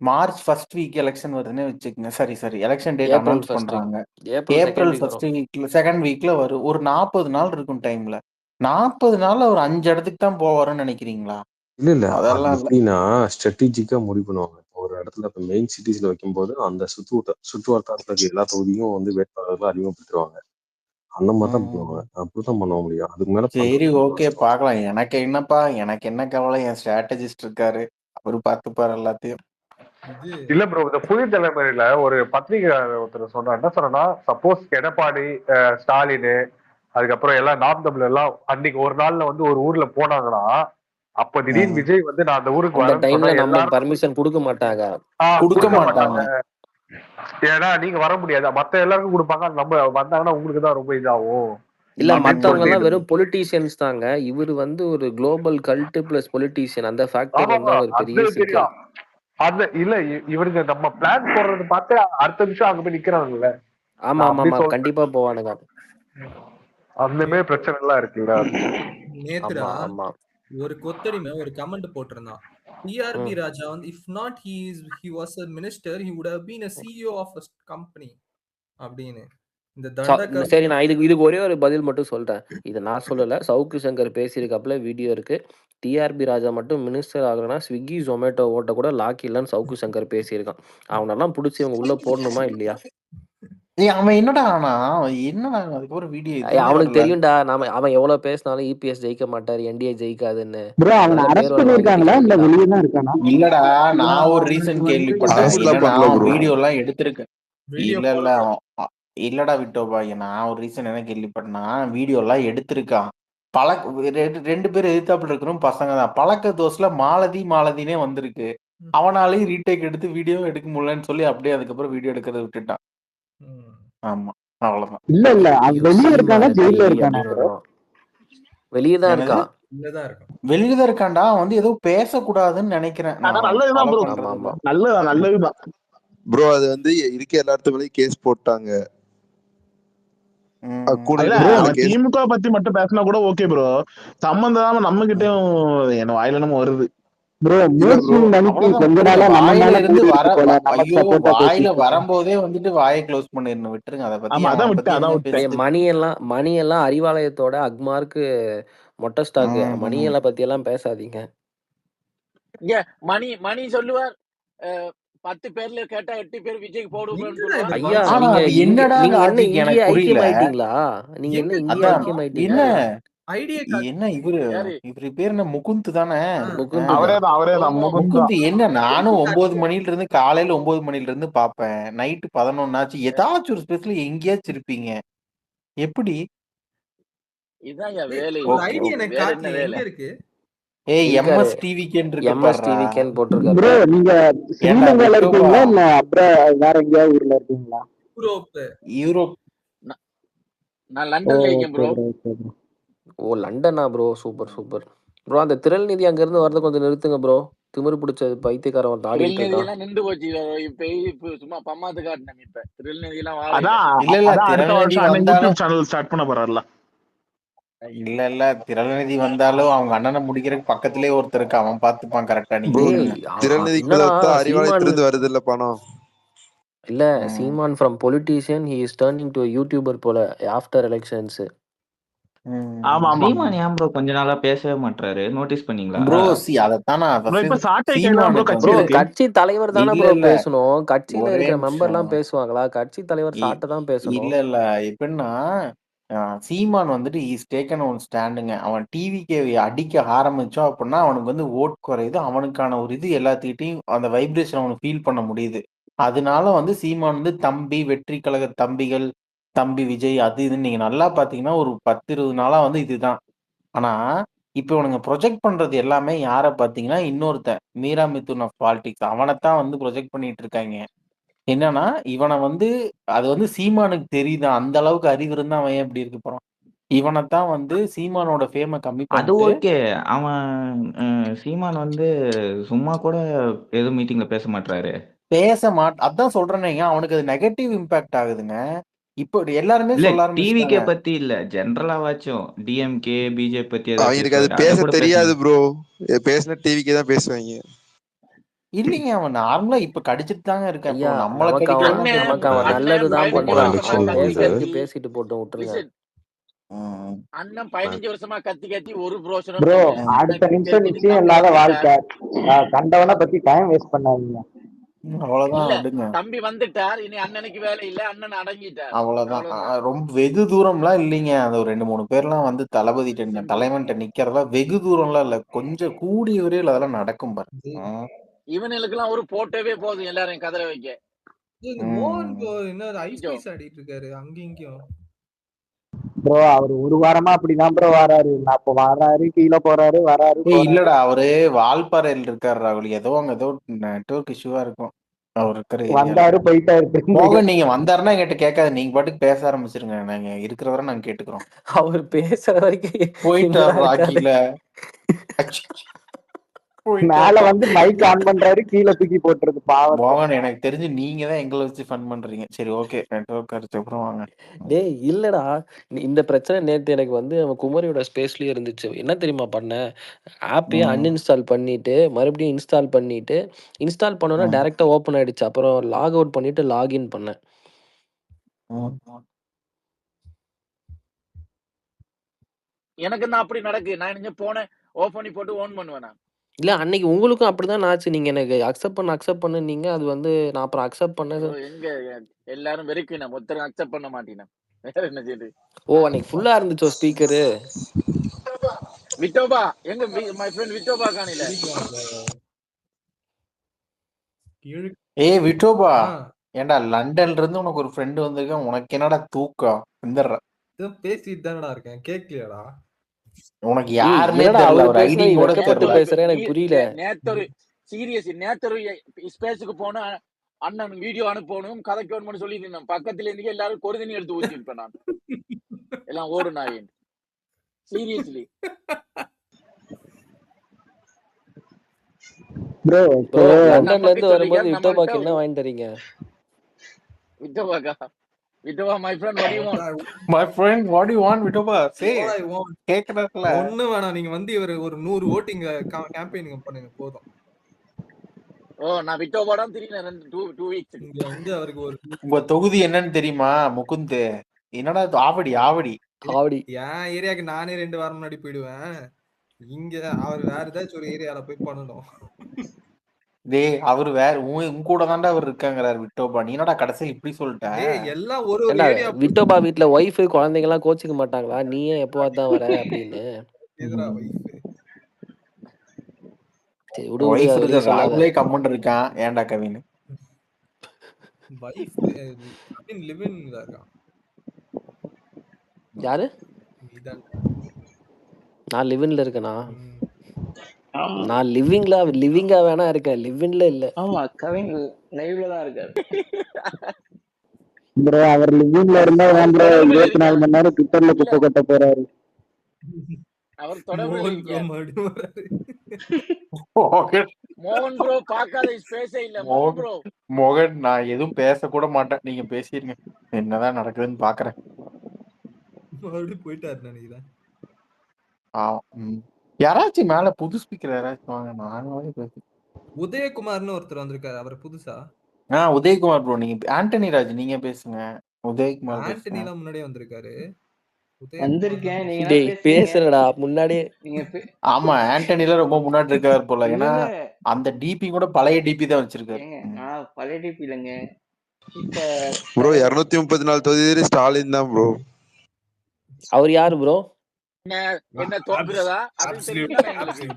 மார்ச் ஃபர்ஸ்ட் வீக் எலெக்ஷன் வருதுன்னு வச்சுக்கோங்க. சரி election date April announce first week, பண்றாங்க. April April second week first வரும். வீக்ல செகண்ட் வீக்ல வரும். ஒரு 40 நாள் இருக்கும் டைம்ல. 40 நாள்ல ஒரு 5 இடத்துக்கு தான் போவாருன்னு நினைக்கிறீங்களா? இல்ல அது அதெல்லாம் இல்ல. எப்படின்னா ஸ்ட்ராட்டஜிக்கா முடிவு பண்ணுவாங்க. இப்போ ஒரு இடத்துல இப்போ மெயின் சிட்டிஸ்ல வைக்கும்போது அந்த சுற்று வட்டாரத்துல இருக்க எல்லா தொகுதியும் வந்து வேட்பாளர்கள் அறிமுகப்படுத்துவாங்க. அந்த மாதிரி தான் பண்ணுவாங்க. அப்படிதான் பண்ண முடியும். அதுக்கு மேல சரி பண்றது ரொம்ப ஓகே கஷ்டம். பார்க்கலாம். எனக்கு என்ன கவலை, என் ஸ்ட்ராட்டஜிஸ்ட் இருக்காரு, அவரு பார்த்துப்பாரு எல்லாத்தையும். இல்ல ப்ரோ இந்த புது தலைமுறையில ஒரு பத்திரிகை ஒருத்தர் சொன்னார். என்ன சொன்னா சப்போஸ் எடப்பாடி ஸ்டாலின் அதுக்கப்புறம் எல்லாம் நாம் தமிழர் எல்லாம் அன்னைக்கு ஒரு நாள்ல வந்து ஒரு ஊர்ல போனாங்கன்னா அப்ப திடீர்னு விஜய் வந்து நான் அந்த ஊருக்கு அந்த வரேன்னு சொன்னா டைம்ல நம்ம எல்லாரும் பர்மிஷன் கொடுக்க மாட்டாங்க. கொடுக்க மாட்டாங்க. ஏன்னா நீங்க வர முடியாது. மத்த எல்லாருக்கும் கொடுப்பாங்க. நம்ம வந்தாங்கன்னா உங்களுக்கு தான் ரொம்ப இதாகும். இல்ல அப்படின்னு மத்தவங்க எல்லாம் சொல்லிட்டு வெறும் பொலிட்டீஷியன்ஸ் தாங்க. இவர் வந்து ஒரு குளோபல் கல்ட் பிளஸ் பொலிட்டீஷியன். அந்த ஃபேக்டர் வந்து ஒரு பெரிய அது சிக்கல். தெரியும். அது இல்ல இவருக்கு நம்ம பிளான் போடுறது பார்த்து அடுத்த நிமிஷம் அங்க போய் நிக்கிறாங்கல்ல. ஆமா ஆமா ஆமா கண்டிப்பா போவானுங்க. அந்த மாதிரி பிரச்சனை எல்லாம் இருக்குல்ல. நேத்துடா ஆமா ஒரு கொத்தடிமை ஒரு கமெண்ட் போட்டிருந்தான். டிஆர்பி ராஜா வந்து if not he was a minister he would have been a CEO of a company அப்படின்னு. இந்த தண்டக சரி நான் இதுக்கு ஒரே ஒரு பதில் மட்டும் சொல்றேன். இது நான் சொல்லல, சவுக்கு சங்கர் பேசியிருக்காப்புல வீடியோ இருக்கு. டிஆர்பி ராஜா மட்டும் மினிஸ்டர் ஆகலன்னா ஸ்விக்கி ஜொமேட்டோ ஓட்ட கூட லாக் இல்லைன்னு சவுக்கு சங்கர் பேசியிருக்கான். அவனெல்லாம் பிடிச்சி இவங்க உள்ள போடணுமா இல்லையா? அவன் என்னடா ஆனா என்னடா அதுக்கப்புறம் வீடியோ அவனுக்கு தெரியும்டா அவன் எவ்வளவு பேசினாலும் இபிஎஸ் ஜெயிக்க மாட்டாரு, என்டிஏ ஜெயிக்காதுன்னு. ப்ரோ அவனை அரெஸ்ட் பண்ணிருக்காங்களா இல்ல வெளியே தான் இருக்கானா? இல்லடா நான் ஒரு ரீசன் கேள்விப்பட்டேன். என்னன்னா வீடியோ எல்லாம் எடுத்திருக்கேன். இல்ல இல்லடா விட்டோபா, நான் ஒரு ரீசன் என்ன கேள்விப்பட்டேன்னா வீடியோ எல்லாம் எடுத்திருக்கான். ரெண்டு பேரும் எதிர்த்தாப்புல இருக்கிறோம் பசங்க தான். பழக்க தோஸ்ல மாலதினே வந்திருக்கு. அவனாலையும் ரீடேக் எடுத்து வீடியோ எடுக்க முடியலன்னு சொல்லி அப்படியே அதுக்கப்புறம் வீடியோ எடுக்கிறத விட்டுட்டான். ஆமா அவ்வளவுதான். இல்ல வெளியே இருக்கானா ஜெயில இருக்கானா? வெளியதான் இருக்கா. வெளியதான் இருக்கான்டா. வந்து ஏதோ பேசக்கூடாதுன்னு நினைக்கிறேன். நல்லதுதான் ப்ரோ. நல்லதுதான் ப்ரோ. அது வந்து இருக்க எல்லாத்து மேலயும் கேஸ் போட்டாங்க. திமுக பத்தி மட்டும் பேசினா கூட ஓகே ப்ரோ. சம்பந்தம் நம்ம கிட்டயும் என்ன வாயில நம்ம வருது ப்ரோ. வாயில வரும்போதே வந்துட்டு வாயை க்ளோஸ் பண்ணிடணும். விட்டுருங்க அதை பத்தி. மணி எல்லாம் அறிவாலயத்தோட அக்மார்க்கு மொட்டை ஸ்டாக்கு. மணியெல்லாம் பத்தி எல்லாம் பேசாதீங்க. மணி சொல்லுவார் 10 பேர்ல கேட்டா 8 பேர் விஜய்க்கு போடுவேன்னு என்னடா இது சொல்லுவான். ஐயா ஆனா நீங்க அது இங்க என்னடா நீங்க என்ன லாஜிக் இங்கேயே எனக்கு புரியல. ஐக்கியம் ஆயிட்டீங்களா? நீங்க என்ன எங்க இங்கேயே அதான் ஐக்கியம் என்ன ஆயிட்டீங்க? ஐடியா என்ன இவரு யாரு இவரு பேர் என்ன முகுந்த் தானே? முகுந்து தான். அவரேதான் அவரேதான் ஓமோ முகுந்த் தான். முகுந்த் என்ன நானும் 9 மணில இருந்து காலையில 9 மணில இருந்து பாப்பேன். நைட்டு 11 ஆச்சு. ஏதாச்சும் ஒரு ஸ்பெஷல் எங்கேயாச்சும் இருப்பீங்க. எப்படி? இதான் என் ஏய், வேலை. ஒரு ஓகே ஐடியா ஓகே. எனக்கு வேற என்ன காட்டலையே, வேலை? எங்க இருக்கு? ஏய் இருக்காரு எம்எஸ் டிவிக்கேன்னு இருக்கு எம்எஸ் பாருடா. டிவிக்கேன்னு போட்டிருக்காரு. ப்ரோ நீங்க ஏன்டா ஸ்ரீலங்கால விட்டோபா இருக்கீங்களா இல்ல அப்புறம் வேற எங்கேயாவது ஊர்ல இருக்கீங்களா? யூரோப். யூரோப் நான் நான் ஓ லண்டன்ல இருக்கேன் okay bro. Bro okay bro. ஓ லண்டனா ப்ரோ? Super super bro. அந்த திரள்நிதி அங்க இருந்து வரத கொஞ்சம் நிறுத்துங்க ப்ரோ. திமிரு பிடிச்ச பைத்தியக்காரன் வந்து ஆடிட்டு திருநெல்வேலி இருக்கான். எல்லாம் நின்று போச்சு. இப்ப சும்மா பம்மாத்து காட்டினேன். இப்ப திருநெல்வேலி எல்லாம் வாழ இல்ல. அதான் இல்ல இல்ல அதான் அடுத்த திரள்நிதி வருஷம் அண்ணன் வந்தாலும் யூடியூப் சேனல் ஸ்டார்ட் பண்ண போறாருல. இல்ல திரள்நிதி வந்தாலும் அவங்க அண்ணனை முடிக்கிறதுக்கு பக்கத்திலே ஒருத்தர் இருக்கு. அவன் பார்த்துப்பான் கரெக்டா. நீங்க ப்ரோ டேய் விடுங்க. திறநிதிக்குள்ள என்னடா தான் சீமான் அறிவாலயத்திலிருந்து வருது இல்ல பணம். இல்ல ம். Seeman from politician he is turning to YouTuber போல ஆஃப்டர் எலெக்ஷன்ஸ். ஆமா ஆமா சீமான் ஏன் ப்ரோ கொஞ்ச நாளா பேசவே மாட்டாரு? நோட்டீஸ் பண்ணீங்களா? ப்ரோ அதைத்தான் நான் ப்ரோ இப்ப first சாட்டை கையில தான் ப்ரோ சீமானுக்கு கட்சி ப்ரோ வந்து இருக்கு. கட்சி தலைவர் தானே இல்ல ப்ரோ இல்ல பேசணும். கட்சியில ஒரே இருக்கிற நிமிஷம். மெம்பர்லாம் பேசுவாங்களா? கட்சி தலைவர் இ- சாட்டை தான் பேசணும். இல்ல இல்ல எப்படின்னா சீமான் வந்துட்டு இஸ் டேக்கன் ஒன் ஸ்டாண்டுங்க. அவன் டிவிக்கு அடிக்க ஆரம்பிச்சோம் அப்படின்னா அவனுக்கு வந்து ஓட் குறையுது. அவனுக்கான ஒரு இது எல்லாத்துக்கிட்டையும் அந்த வைப்ரேஷன் அவனுக்கு ஃபீல் பண்ண முடியுது. அதனால வந்து சீமான் வந்து தம்பி வெற்றி கழக தம்பிகள், தம்பி விஜய் அது இதுன்னு நீங்க நல்லா பாத்தீங்கன்னா ஒரு 10-20 நாளா வந்து இதுதான். ஆனா இப்ப இவனுங்க ப்ரொஜெக்ட் பண்றது எல்லாமே யார பாத்தீங்கன்னா இன்னொருத்தன் மீரா மிதுன் ஆஃப் பாலிடிக்ஸ் அவனைத்தான் வந்து ப்ரொஜெக்ட் பண்ணிட்டு இருக்காங்க. என்னன்னா, இவன வந்து அது வந்து சீமானுக்கு தெரியுதான். அந்த அளவுக்கு அறிவு இருந்தா அவன் ஏன் இப்படி இருக்க போறான்? இவனத்தான் வந்து சீமானோட ஃபேம கம்மி அது பண்ணிட்டு ஓகே. அவன் சீமான் வந்து சும்மா கூட எதுவும் மீட்டிங்ல பேச மாட்டாரு. அதான் சொல்றேனேங்க. அவனுக்கு அது நெகட்டிவ் இம்பாக்ட் ஆகுதுங்க. இப்போ எல்லாருமே இல்ல சொல்ல ஆரம்பிச்சுட்டாங்க. டிவிகே பத்தி இல்ல, ஜெனரலாவாச்சும் டிஎம்கே பிஜேபி பத்தி ஏதாவது அவங்களுக்கு அது பேசுவாரு. அத பேச கூட தெரியாது பேசணும். ப்ரோ. பேசின டிவிக்கே தான் பேசுவாங்க. இல்லைங்க அவன் நார்மலா இப்ப கடிச்சிட்டு தாங்க இருக்கான். இப்போ ஐயா நம்மள நமக்கு கடிக்கலாம் அவன் தான் நமக்கு தெரிஞ்சுட்டு. அவன் அண்ணன் நல்லதுதான் 15 எப்போ பண்றான். வருஷமா எலெக்ஷன் அவன் கத்தி வருது? பேசுறதுக்கு கத்தி பேசிட்டு போட்டும் விட்டுருங்க. லிசன் ம். அண்ணன் 15 வருஷமா கத்தி கத்தி ஒரு பிரோஷனும் ப்ரோ இல்ல. ம். அடுத்த அண்ணனுக்கு நிமிஷம் தெரிஞ்சது நிச்சயம் தம்பி இல்லாத வந்துட்டார். வாழ்க்கை. கண்டவனை பத்தி டைம் வேஸ்ட் பண்ணாதீங்க. அவ்வளவுதான் இல்ல விடுங்க. தம்பி வந்துட்டார். இனி அண்ணனுக்கு வேலை இல்ல. அண்ணன் அடங்கிட்டார். அவ்வளவுதான். அவ்வளவுதான். ரொம்ப வெகு தூரம்லாம் இல்லைங்க. அந்த ஒரு 2-3 பேர்லாம் வந்து தளபதிட்ட தலைவன்ட்ட நிக்கிறதெல்லாம் வெகு தூரம்லாம் இல்ல. கொஞ்சம் கூடிய விரைவில் அதெல்லாம் நடக்கும் பாருங்க. இவனுக்கு எல்லாம் ஒரு போட்டோவே போதும் எல்லாரையும் கதற வைக்க. இந்த மோகன் ம். ப்ரோ என்ன ஐஸ் ஐயோ, பீஸ் ஆடிட்டு இருக்காரு அங்கேயும் இங்கேயும். ப்ரோ அவர் ஒரு வாரமா அப்படிதான் ப்ரோ வராரு. அப்ப வராரு கீழே போறாரு வராரு ஏய் போறாரு. இல்லடா அவரு வால்பாறையில் இருக்காரு ராகுல். ஏதோ அங்க ஏதோ நெட்வொர்க் இஷ்யூவா இருக்கும் அவர் இருக்கிற ஏரியால. வந்தாரு போயிட்டாரு. மோகன் நீங்க வந்தாருன்னா என்கிட்ட கேட்காது. நீங்க பாட்டுக்கு பேச ஆரம்பிச்சிருங்க. நாங்க இருக்கிற வரை நாங்க கேட்டுக்கிறோம். அவர் பேசுற வரைக்கும் போயிட்டார் என்னடா இருக்காது. ராக்கில மேல போயிட்டார். வந்து மைக் ஆன் பண்றாரு கீழே தூக்கி போட்டுறது பாவத்தை. மோகன் எனக்கு தெரிஞ்சு நீங்க தான் எங்களை வச்சு ஃபன் பண்றீங்க. சரி ஓகே நெட்வொர்க் அடிச்ச அப்புறம் வாங்க. டேய் இல்லடா இந்த பிரச்சனை நேத்து எனக்கு வந்து அவன் குமரியோட ஸ்பேஸ்லயே இருந்துச்சு. என்ன தெரியுமா பண்ணேன்? ஆப்பையே ம், அன்இன்ஸ்டால் பண்ணிட்டு மறுபடியும் இன்ஸ்டால் பண்ணிட்டு இன்ஸ்டால் பண்ணோன்னா ம், டைரக்டா ஓப்பன் ஆயிடுச்சு. அப்புறம் லாக் அவுட் பண்ணிட்டு லாகின் பண்ணேன். ம். எனக்கு தான் அப்படி நடக்கு. நான் இங்க போனேன் ஆஃப் பண்ணி போட்டு ஆன் பண்ணுவேன். இல்ல அன்னைக்கு உங்களுக்கும் அப்படிதான் ஆச்சு. நீங்க எனக்கு அக்செப்ட் பண்ணுனீங்க. அது வந்து நான் அப்புறம் அக்செப்ட் பண்ணேன். ப்ரோ எங்க எல்லாரும் வெறுக்கினா ஒருத்தரும் அக்செப்ட் பண்ண மாட்டேன். வேற என்ன செய்யுது? ஓ அன்னைக்கு ஃபுல்லா இருந்துச்சோ ஸ்பீக்கரு. விட்டோபா எங்க மை ஃப்ரெண்ட் விட்டோபா காணில. ஏய் விட்டோபா ஆ, ஏன்டா லண்டன்ல இருந்து உனக்கு ஒரு ஃப்ரெண்டு வந்திருக்கான். உனக்கு என்னடா தூக்கம்? வந்துடுற. இதோ பேசிட்டு தானடா இருக்கேன். கேட்கலையாடா? உனக்கு ஏய் யாருன்னே என்னடா தெரியல. அவரு அவர் பேசுனா ஐடி நீ கூட வெக்கப்பட்டு தெரியல. பேசுற எனக்கு புரியல. நேத்தொரு சீரியஸ் நேத்தொரு ஸ்பேஸுக்கு போனா அண்ணன் வீடியோ அனுப்பணும் கதைக்கணும்னு சொல்லி இருந்தேன். பக்கத்துல இருந்து எல்லாரும் கொருதனி எடுத்து ஊத்தி இருப்பேன் நான். எல்லாம் ஓடு நாயின். சீரியஸ்லி ப்ரோ ப்ரோ லண்டன்ல நம்ம இருந்து வரும்போது சொல்லிக்க விட்டோபாக்கு நம்மள்ட்ட என்ன வாங்கிட்டு தரீங்க? விட்டோபாக்கா Vitoba my friend what do you want? My friend, what do you want, Vithoba? Say. All I want. கேக்குறாருல. ஒண்ணும் வேணாம். நீங்க வந்து இவர் ஒரு 100 ஓட்டிங் கேம்பெயினிங் பண்ணுங்க போதும். ஓ நான் விட்டோபாடம் திடீர்னு 2 வீக்ஸ். இங்க வந்து அவருக்கு ஒரு உங்க தொகுதி என்னன்னு தெரியுமா முகுந்த்? என்னடா இது? ஆவடி ஆவடி. என் ஏரியாக்கு நானே 2 வாரம் முன்னாடி போயிடுவேன். இங்க அவர் வேற ஏதாச்சும் ஒரு ஏரியால போய் பண்ணணும். டேய் அவரு வேற உன் கூட தாண்டா அவர் இருக்காங்கிறாரு விட்டோபா. நீ என்னடா கடைசியில் இப்படி சொல்லிட்ட? எல்லாம் ஒரு ஏண்டா ஏரியா விட்டோபா வீட்ல ஒய்ஃபு குழந்தைங்க எல்லாம் கோச்சிக்க மாட்டாங்களா? நீ ஏன் எப்போவாது தான் வர அப்படின்னு? எதுரா வைஃப் சரி விடு விடு, ஒய்ஃப் அதை வெளியே இருக்கிற சொல்லாத. ராகுலே கம்மன் இருக்கான். ஏன்டா கவின்? வைஃப் லிவின்ல இருக்கான். யாரு? நீதான். நான் லிவின்ல இருக்கேனா? நான் லிவிங்கா வேணா இருக்கேன், லிவின்ல இல்ல. ஆமா கவின் லைவ்ல தான் இருக்காரு. ப்ரோ அவர் லிவிங்ல இருந்தா ப்ரோ 24 மணி நேரம் ட்விட்டர்ல குப்பை கொட்ட போறாரு. அவர் தொடர்புல மோகன் இருக்கார். ப்ரோ மறுபடியும் வராரு. மோகன் ப்ரோ பார்க்காத ஸ்பேஸே இல்ல. மோகன் ப்ரோ மோகன் நான் எதுவும் பேசக்கூட மாட்டேன். நீங்க பேசிருங்க. என்னதான் நடக்குதுன்னு பாக்குறேன். மறுபடியும் போயிட்டாரு நினைக்கிறேன். யாராச்சும் மேல புது ஸ்பீக்கர் யாராச்சும் வாங்க. நானே பேசி உதயகுமார்னு ஒருத்தர் வந்திருக்காரு. அவர் புதுசா? உதயகுமார் ப்ரோ நீங்க ஆண்டனி ராஜ் நீங்க பேசுங்க. உதயகுமார் பேசுங்க. ஆண்டனி எல்லாம் முன்னாடியே வந்திருக்காரு. வந்திருக்கேன் நீங்க டேய் பேசுறடா முன்னாடியே. நீங்க ஆமா ஆண்டனில ரொம்ப முன்னாடி இருக்காரு போல. ஏன்னா அந்த டிபி கூட பழைய டிபி தான் வச்சிருக்காரு. பழைய டிபி இல்லங்க. இப்ப ப்ரோ 234 தொகுதி ஸ்டாலின் தான் ப்ரோ. அவர் யாரு ப்ரோ? என்ன தோக்குறதா? அது தெரியும் எங்களுக்கு.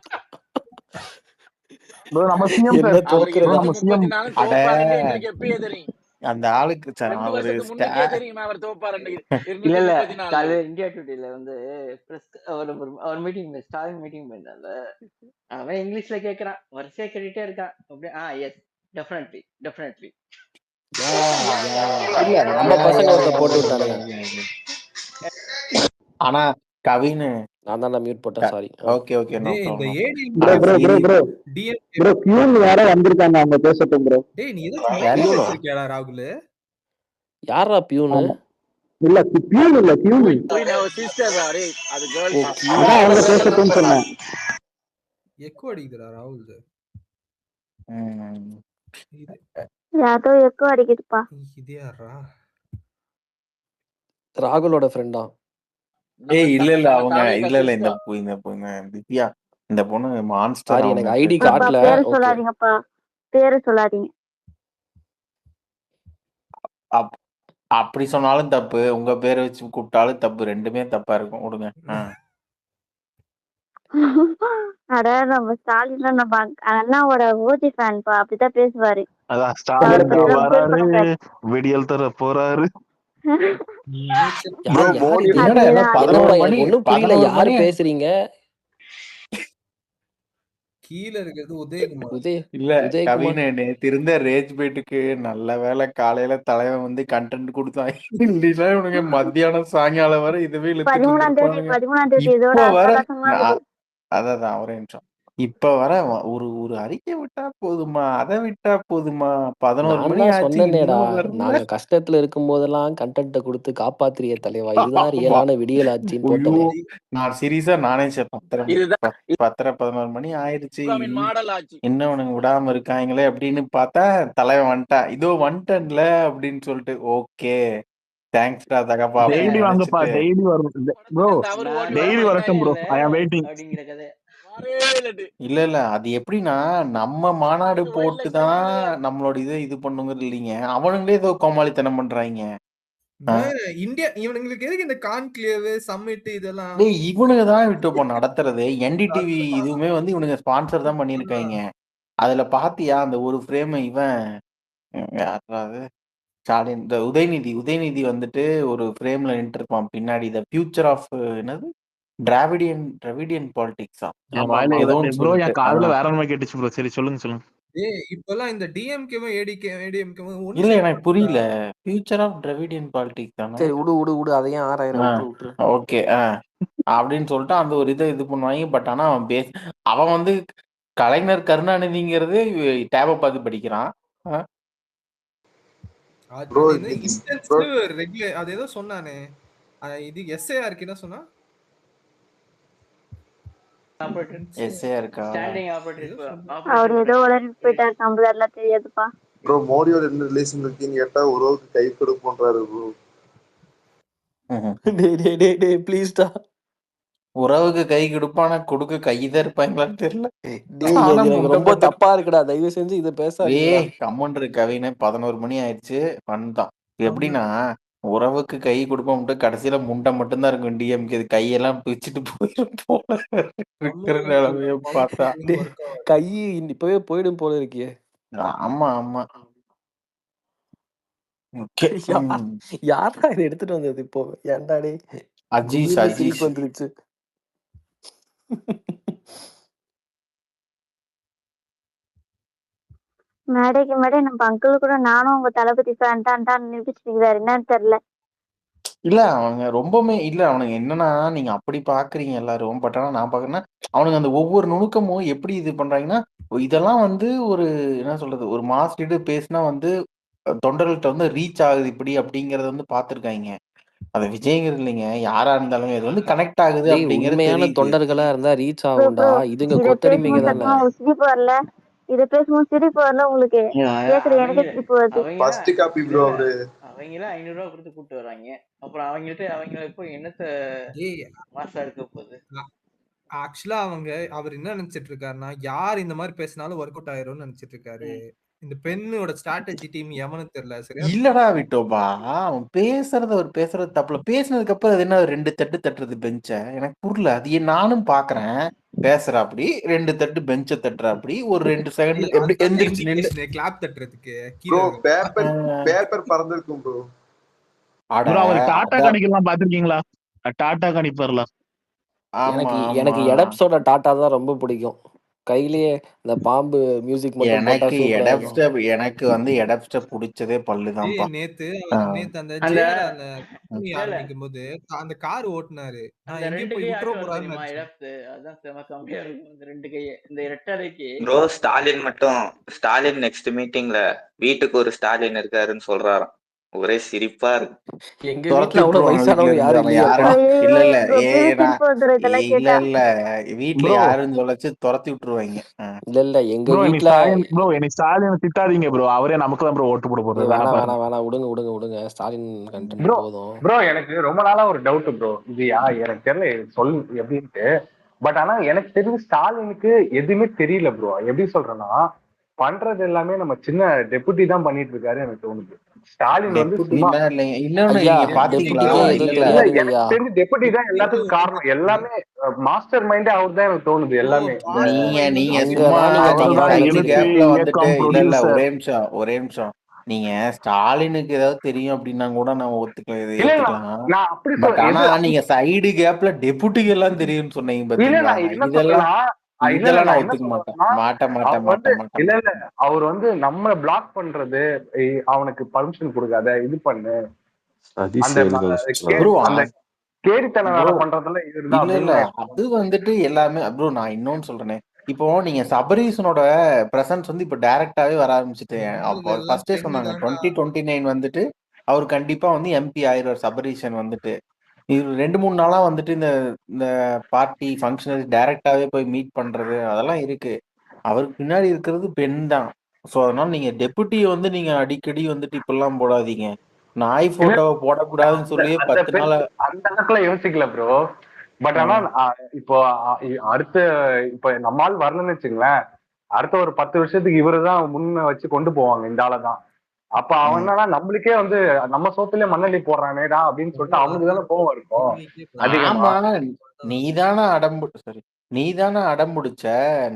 ப்ரோ நம்ம சிஎம் என்ன சார் தோக்குறதா? நம்ம சிஎம் எங்களுக்கு எப்பயே தெரியும். அந்த ஆளுக்கு 2 வருஷத்துக்கு முன்னே தெரியும் அவர் தோப்பாரு. இல்ல இல்ல காலையில இந்தியா டுடேல வந்து ஒரு மீட்டிங் ஸ்டாலின் மீட்டிங் பண்ணால அவன் இங்கிலீஷ்ல கேக்குறான், வரிசையா கேட்டுட்டே இருக்கான். அப்படியே எஸ் டெஃபினெட்லி நம்ம பசங்க ஒருத்த போட்டு விட்டானுங்க. ஆனா கவின் நான் தான் மியூட் போட்டேன், சாரி. ஓகே ஓகே நோ இந்த ப்ராப்ளம். ப்ரோ கியூன் வேற வந்திருக்காங்க அவங்க பேசட்டும் ப்ரோ. டேய் நீ ஏதோ மொபைல் வச்சிருக்கியாடா ராகுல்? யாரா பியூனு? இல்ல பியூன் இல்ல கியூன். சிஸ்டர் அரே அது கேர்ள். அதான் அவங்க பேசட்டும்னு சொன்னேன். எக்கோ அடிக்குதுடா ராகுல். யாரோ எக்கோ அடிக்குதுப்பா. இது யாரா? ராகுலோட ஃப்ரெண்டா? ஏய் இல்ல அவங்க இல்ல இந்த திவ்யா இந்த பொண்ணு மான்ஸ்டர். சாரி எனக்கு ஐடி அப்பா காட்டல. பேரு சொல்லாதீங்கப்பா, பேரு சொல்லாதீங்க. அப்படி சொன்னாலும் தப்பு, உங்க பேரை வச்சு கூப்பிட்டாலும் தப்பு. ரெண்டுமே தப்பா இருக்கும். விடுங்க. அட நம்ம ஸ்டாலின் நம்ம அண்ணாவோட ஓஜி ஃபேன்பா, அப்படிதான் பேசுவாரு. அதான் ஸ்டாலின் வராரு, விடியல் தர போறாரு. ஒண்ணும் புரியல, யாரு பேசுறீங்க? கீழ இருக்கிறது உதயகுமார். இல்ல கவின் நேத்து இருந்த ரேஜ் பேட்டுக்கு நல்ல வேலை காலையில தலைவன் வந்து கண்டென்ட் கொடுத்தான். இல்லைன்னா இவனுங்க மத்தியானம் சாயங்காலம் வரை இதுவே 13ஆம் தேதி இதோட அதான் ஒரே நிமிஷம். இப்ப வர ஒரு அறிக்கை விட்டா போதுமா, அதை விட்டா போதுமா, 11 மணி சொன்னேடா. நாங்க கஷ்டத்துல இருக்கும் போதெல்லாம் கண்டென்ட் கொடுத்து காப்பாத்திரிய தலைவா, இதுதான் ரியலான விடியல் ஆட்சின்னு போட்டேன். நான் சீரியஸா நானே 11 மணி ஆயிடுச்சு, இன்னும் உனக்கு விடாம இருக்காங்களே அப்படின்னு பார்த்தா தலைவன் வந்துட்டான். இதோ வந்துட்டன்ல அப்படின்னு சொல்லிட்டு ஓகே தேங்க்ஸ்டா தகப்பா. டெய்லி வாங்கப்பா, டெய்லி வரும் ப்ரோ, டெய்லி வரட்டும் ப்ரோ, ஐ அம் வெயிட்டிங். இல்ல அது எப்படின்னா நம்ம மாநாடு போட்டுதான் நம்மளோட இது பண்ணுங்கிறது இல்லைங்க. அவனுங்களே ஏதோ கோமாளித்தனம் பண்றாங்க. இந்தியா இவனுங்களுக்கு எதுக்கு இந்த கான்க்ளேவ் சம்மிட் இதெல்லாம்? இவனுங்க தான் விட்டு நடத்துறது. என்டிடிவி இதுவுமே வந்து இவனுங்க ஸ்பான்சர் தான் பண்ணிருக்காங்க. அதுல பாத்தியா அந்த ஒரு ஃப்ரேம் இவன் யாராவது ஸ்டாலின் உதயநிதி வந்துட்டு ஒரு ஃப்ரேம்ல நின்று இருப்பான் பின்னாடி. த ஃபியூச்சர் ஆஃப் என்னது டிராவிடியன் பாலிடிக்ஸா ப்ரோ என் காதுல வேற ஒண்ணு கேட்டுச்சு ப்ரோ. சரி சொல்லுங்க. இப்பெல்லாம் இந்த டிஎம்கேவும் ஏடிஎம்கேவும் இல்ல எனக்கு புரியல. ஃபியூச்சர் ஆஃப் டிராவிடியன் பாலிடிக்ஸ் தானே. சரி விடு அதையும் 6000 விட்டு. ஓகே அப்படின்னு சொல்லிட்டு அந்த ஒரு இது பண்ணுவாங்க. பட் ஆனா அவன் வந்து கலைஞர் கருணாநிதிங்கிறது டேப பார்த்து படிக்கிறான். அது ஏதோ சொன்னானே, இது எஸ்ஏஆருக்கு என்ன சொன்னா? அவர் ஏதோ உளறி போயிட்டார், நம்மளெல்லாம் தெரியாதுப்பா. ப்ரோ மோடியோட என்ன ரிலேஷன் இருக்குன்னு கேட்டா ஒருவருக்கு கை கொடுப்போன்றாரு ப்ரோ. டேய் ப்ளீஸ்டா. உறவுக்கு கை கொடுப்பானா கொடுக்க கைதான் இருப்பாங்களான்னு தெரியல. டேய் ஆனா இது எனக்கு முண்டை ரொம்ப மட்டும் தப்பா இருக்குடா, தயவு செஞ்சு இதை பேசாதீங்கடா. கம்மன் இருக்கு கவினை. 11 மணி ஆயிடுச்சு. பண்ணிட்டான் கம்முனு. எப்படின்னா உறவுக்கு கை கொடுப்போம்ட்டு கடைசியில முண்டை மட்டும்தான் இருக்கும் டிஎம்கே. கையெல்லாம் பிச்சுட்டு போயிடும் போல இருக்கிற கம்முனு நிலைமைய பார்த்தா. ஒன்றும் ஒர்க் ஆகாது. கை இப்பவே போயிடும் போல இருக்கியே. ஆமா ஆமா. ஓகே. யாரா இதை எடுத்துட்டு வந்தது இப்போ? ஏன்டாடே அஜீஷ் சிரிப்பு அஜீஷ் வந்துருச்சு. மேடைக்கு மேடை நம்ம அங்கிள் கூட நானும் உங்க தளபதி ஃபேன் தான் நிரூபிச்சிருக்கிறாரு. என்னன்னு தெரியல. இல்ல அவனுங்க ரொம்பவுமே இல்ல. அவனுங்க என்னன்னா நீங்க அப்படி பாக்குறீங்க எல்லாரும். பட் ஆனா நான் பாக்குறேன்னா அவனுங்க அந்த ஒவ்வொரு நுணுக்கமும் எப்படி இது பண்றாங்கன்னா இதெல்லாம் வந்து ஒரு என்ன சொல்றது ஒரு மாஸ் லீடர் பேசினா வந்து தொண்டர்கள்ட்ட வந்து ரீச் ஆகுது இப்படி அப்படிங்கறத வந்து பாத்துருக்காங்க. அது விஜய்ங்கிறது இல்லைங்க, யாரா இருந்தாலும் இது வந்து கனெக்ட் ஆகுது டேய் அப்படிங்கிறது உண்மையான தெரியுது. தொண்டர்களா இருந்தா ரீச் ப்ரோ ஆகும்டா. ப்ரோ இதுங்க இதை கொத்தடிமைங்க பேசும்போது தானே. சத்தமா உங்களுக்கு சிரிப்பு வரல? இதை பேசும்போது சிரிப்பு வரல உங்களுக்கு? கேக்குற எனக்கே அவங்க சிரிப்பு வருது. அவங்களா ஃபர்ஸ்ட் காப்பி இல்ல ப்ரோ இல்ல அவரு. அவங்களா 500 கொடுத்து கூட்டு வர்றாங்க. அப்புறம் அவங்கள போய் என்னத்த டேய் மாசா இருக்க போகுது? ஆக்சுவலா அவர் என்ன நினைச்சிட்டு இருக்காருன்னா யார் இந்த மாதிரி பேசினாலும் ஒர்க் அவுட் ஆயிரும்னு நினைச்சிட்டு இருக்காரு. இந்த பெண்ணோட ஸ்ட்ராட்டஜி டீம் எவனும் தெரியல. சரியா இல்லடா விட்டோபா, அவன் பேசுறது தப்புல. பேசினதுக்கு அப்புறம் அது என்ன 2 தட்டு தட்டுறது பெஞ்ச? எனக்கு புரியல. அது நானும் பாக்குறேன். பேசுற அப்படி 2 தட்டு பெஞ்ச தட்டுற அப்படி ஒரு 2 செகண்ட் எப்படி அதுதான் எந்திரிச்சு நில்லு. இண்டிகேஷன் கிளாப் தட்டுறதுக்கு ப்ரோ கீழே இருக்க. பேப்பர் பறந்துருக்கும் ப்ரோ. அட ப்ரோ அவர் டாடா அதான். கணிக்கலாம் பாத்திருக்கீங்களா? டாடா கணிப்பர்ல. ஆமா எனக்கு ஆமா. எனக்கு எடப்ஸோட டாட்டா தான் ரொம்ப பிடிக்கும். கையிலேயே இந்த பாம்பு மியூசிக் மட்டும் போட்டா எனக்கு சூப்பரா இருக்கும். எடப்ஸ்டப் எனக்கு வந்து எடப்ஸ்டப் பிடிச்சதே பல்லுதான்ப்பா. நேத்து அந்த அந்த ஜேஆர் அந்த கம்பெனி இல்ல இல்ல ஆரம்பிக்கும் போது அந்த கார் ஓட்டுனாரு. அந்த எங்கேயோ 2 போய் கை விட்டுற ஆட்டுவார் போறாருன்னு தெரியுமா? நினைச்சேன். இடத்து அதான் செம கம்மியா இருக்கும். அந்த 2 கையை இந்த ரெட்டரைக்கு ப்ரோ ஸ்டாலின் நெக்ஸ்ட் மீட்டிங்ல வீட்டுக்கு ஒரு ஸ்டாலின் இருக்காருன்னு சொல்றாராம். ஒரே சிரிப்பா இருக்கு. எங்க துரத்தி வீட்டுல அவ்வளவு விட்டுருவாங்க வீட்டுல வயசானவங்க இருந்து. யாரும் அவன் இல்லையேப்பா. யாருன்னு இல்ல ஐயோ இல்ல ரொம்பவே ஏடா சிரிப்பு வந்துடும் இதெல்லாம் இல்ல கேட்டா. இல்ல வீட்டுல ப்ரோ யாருன்னு சொல்லச்சு துரத்தி விட்டுருவாங்க. இல்ல எங்க ப்ரோ வீட்டுல எனக்கு ஸ்டாலின் திட்டாதீங்க ப்ரோ. அவரே நமக்கு தான் ப்ரோ ஓட்டு போட போறாரு. வேணா வேணாம் பாருங்க. வேணாம் விடுங்க. ஸ்டாலின் கண்டென்ட் ப்ரோ போதும். ப்ரோ எனக்கு ரொம்ப நாளா ஒரு டவுட் ப்ரோ. இது எனக்கு தெரியல சொல் எப்படின்ட்டு. பட் ஆனா எனக்கு தெரிஞ்சு ஸ்டாலினுக்கு எதுவுமே தெரியல ப்ரோ. எப்படி சொல்றேன்னா பண்றது எல்லாமே நம்ம சின்ன டெபுட்டி தான் பண்ணிட்டு இருக்காரு எனக்கு தோணுது. ஸ்டாலின் வந்து சும்மா டெப்புட்டிலாம் இல்லைங்க. இன்னொன்னு ஐயா நீங்க பாத்தீங்களா? டெபுட்டிக்கே இல்ல எதுவும் இல்ல இல்ல தெரியாதுங்க எனக்கு ஐயா. தெரிஞ்சு டெபுட்டி தான் எல்லாத்துக்கும் காரணம். எல்லாமே மாஸ்டர் மைண்டே அவர் தான் எனக்கு தோணுது. எல்லாமே இந்த நீங்க சும்மா அங்கதான் நீங்க அவர் நீங்க தவறா தான் சைடு இழுத்து நினைக்கிறீங்க. கேப்ல வந்துட்டு இயக்கம் இல்ல இல்ல ப்ரொடியூசர். ஒரே நிமிஷம். நீங்க ஸ்டாலினுக்கு ஏதாவது தெரியும் அப்படின்னா கூட நான் ஒத்துக்கலாம், இதை இல்ல ஏத்துக்கலாம். நான் அப்படி பட் ஆனா எது நீங்க சைடு கேப்ல டெபுட்டிக்கு எல்லாம் தெரியும்னு சொன்னீங்க இல்ல பாத்தீங்களா? நான் என்ன இதெல்லாம் சொல்றேன்னா இதெல்லாம் நான் நான் என்ன ஒத்துக்க மாட்டேன். சொல்றேன்னா அவங்க வந்து இல்ல மாட்டேன். அவர் வந்து நம்ம பிளாக் பண்றது அவனுக்கு பர்மிஷன் கொடுக்காத இது பண்ணு அந்த ப்ரோ அந்த கேடித்தன வேலை பண்றதுல இதுதான் இல்ல அப்படின்னு அது வந்துட்டு எல்லாமே ப்ரோ. நான் இன்னொன்னு சொல்றேனே, இப்போ நீங்க சபரீசனோட பிரசன்ஸ் வந்து இப்ப டைரக்டாவே வர ஆரம்பிச்சுட்டு அப்போ இதெல்லாம் ஃபர்ஸ்டே பெண்ணு சொன்னாங்க தான்டா. 2029 வந்துட்டு அவர் கண்டிப்பா வந்து எம்பி ஆயிடுவார் சபரீசன் வந்துட்டு. இது 2-3 நாளா வந்துட்டு இந்த இந்த பார்ட்டி ஃபங்க்ஷனரி டைரக்டாவே போய் மீட் பண்றது அதெல்லாம் இருக்கு. அவருக்கு பின்னாடி இருக்கிறது பெண் தான். ஸோ அதனால நீங்க டெபுட்டியை வந்து நீங்க அடிக்கடி வந்துட்டு இப்பெல்லாம் போடாதீங்க. நாய் போட்டோவை போடக்கூடாதுன்னு சொல்லியே 10 நாள். அந்த இடத்துல யோசிக்கல ப்ரோ. பட் ஆனா இப்போ அடுத்த இப்ப நம்மால் வரலன்னு வச்சுங்களேன், அடுத்த ஒரு 10 வருஷத்துக்கு இவருதான் முன்ன வச்சு கொண்டு போவாங்க இந்த ஆளதான். அப்ப அவன் என்னன்னா நம்மளுக்கே வந்து நம்ம சோத்துலயே மண்ணள்ளி போடுறானேடா அப்படின்னு சொல்லிட்டு அவனுக்கு தானே கோவம் இருக்கும் அதிகமா. ஆமா நீதானே அடம் பிடிச்ச.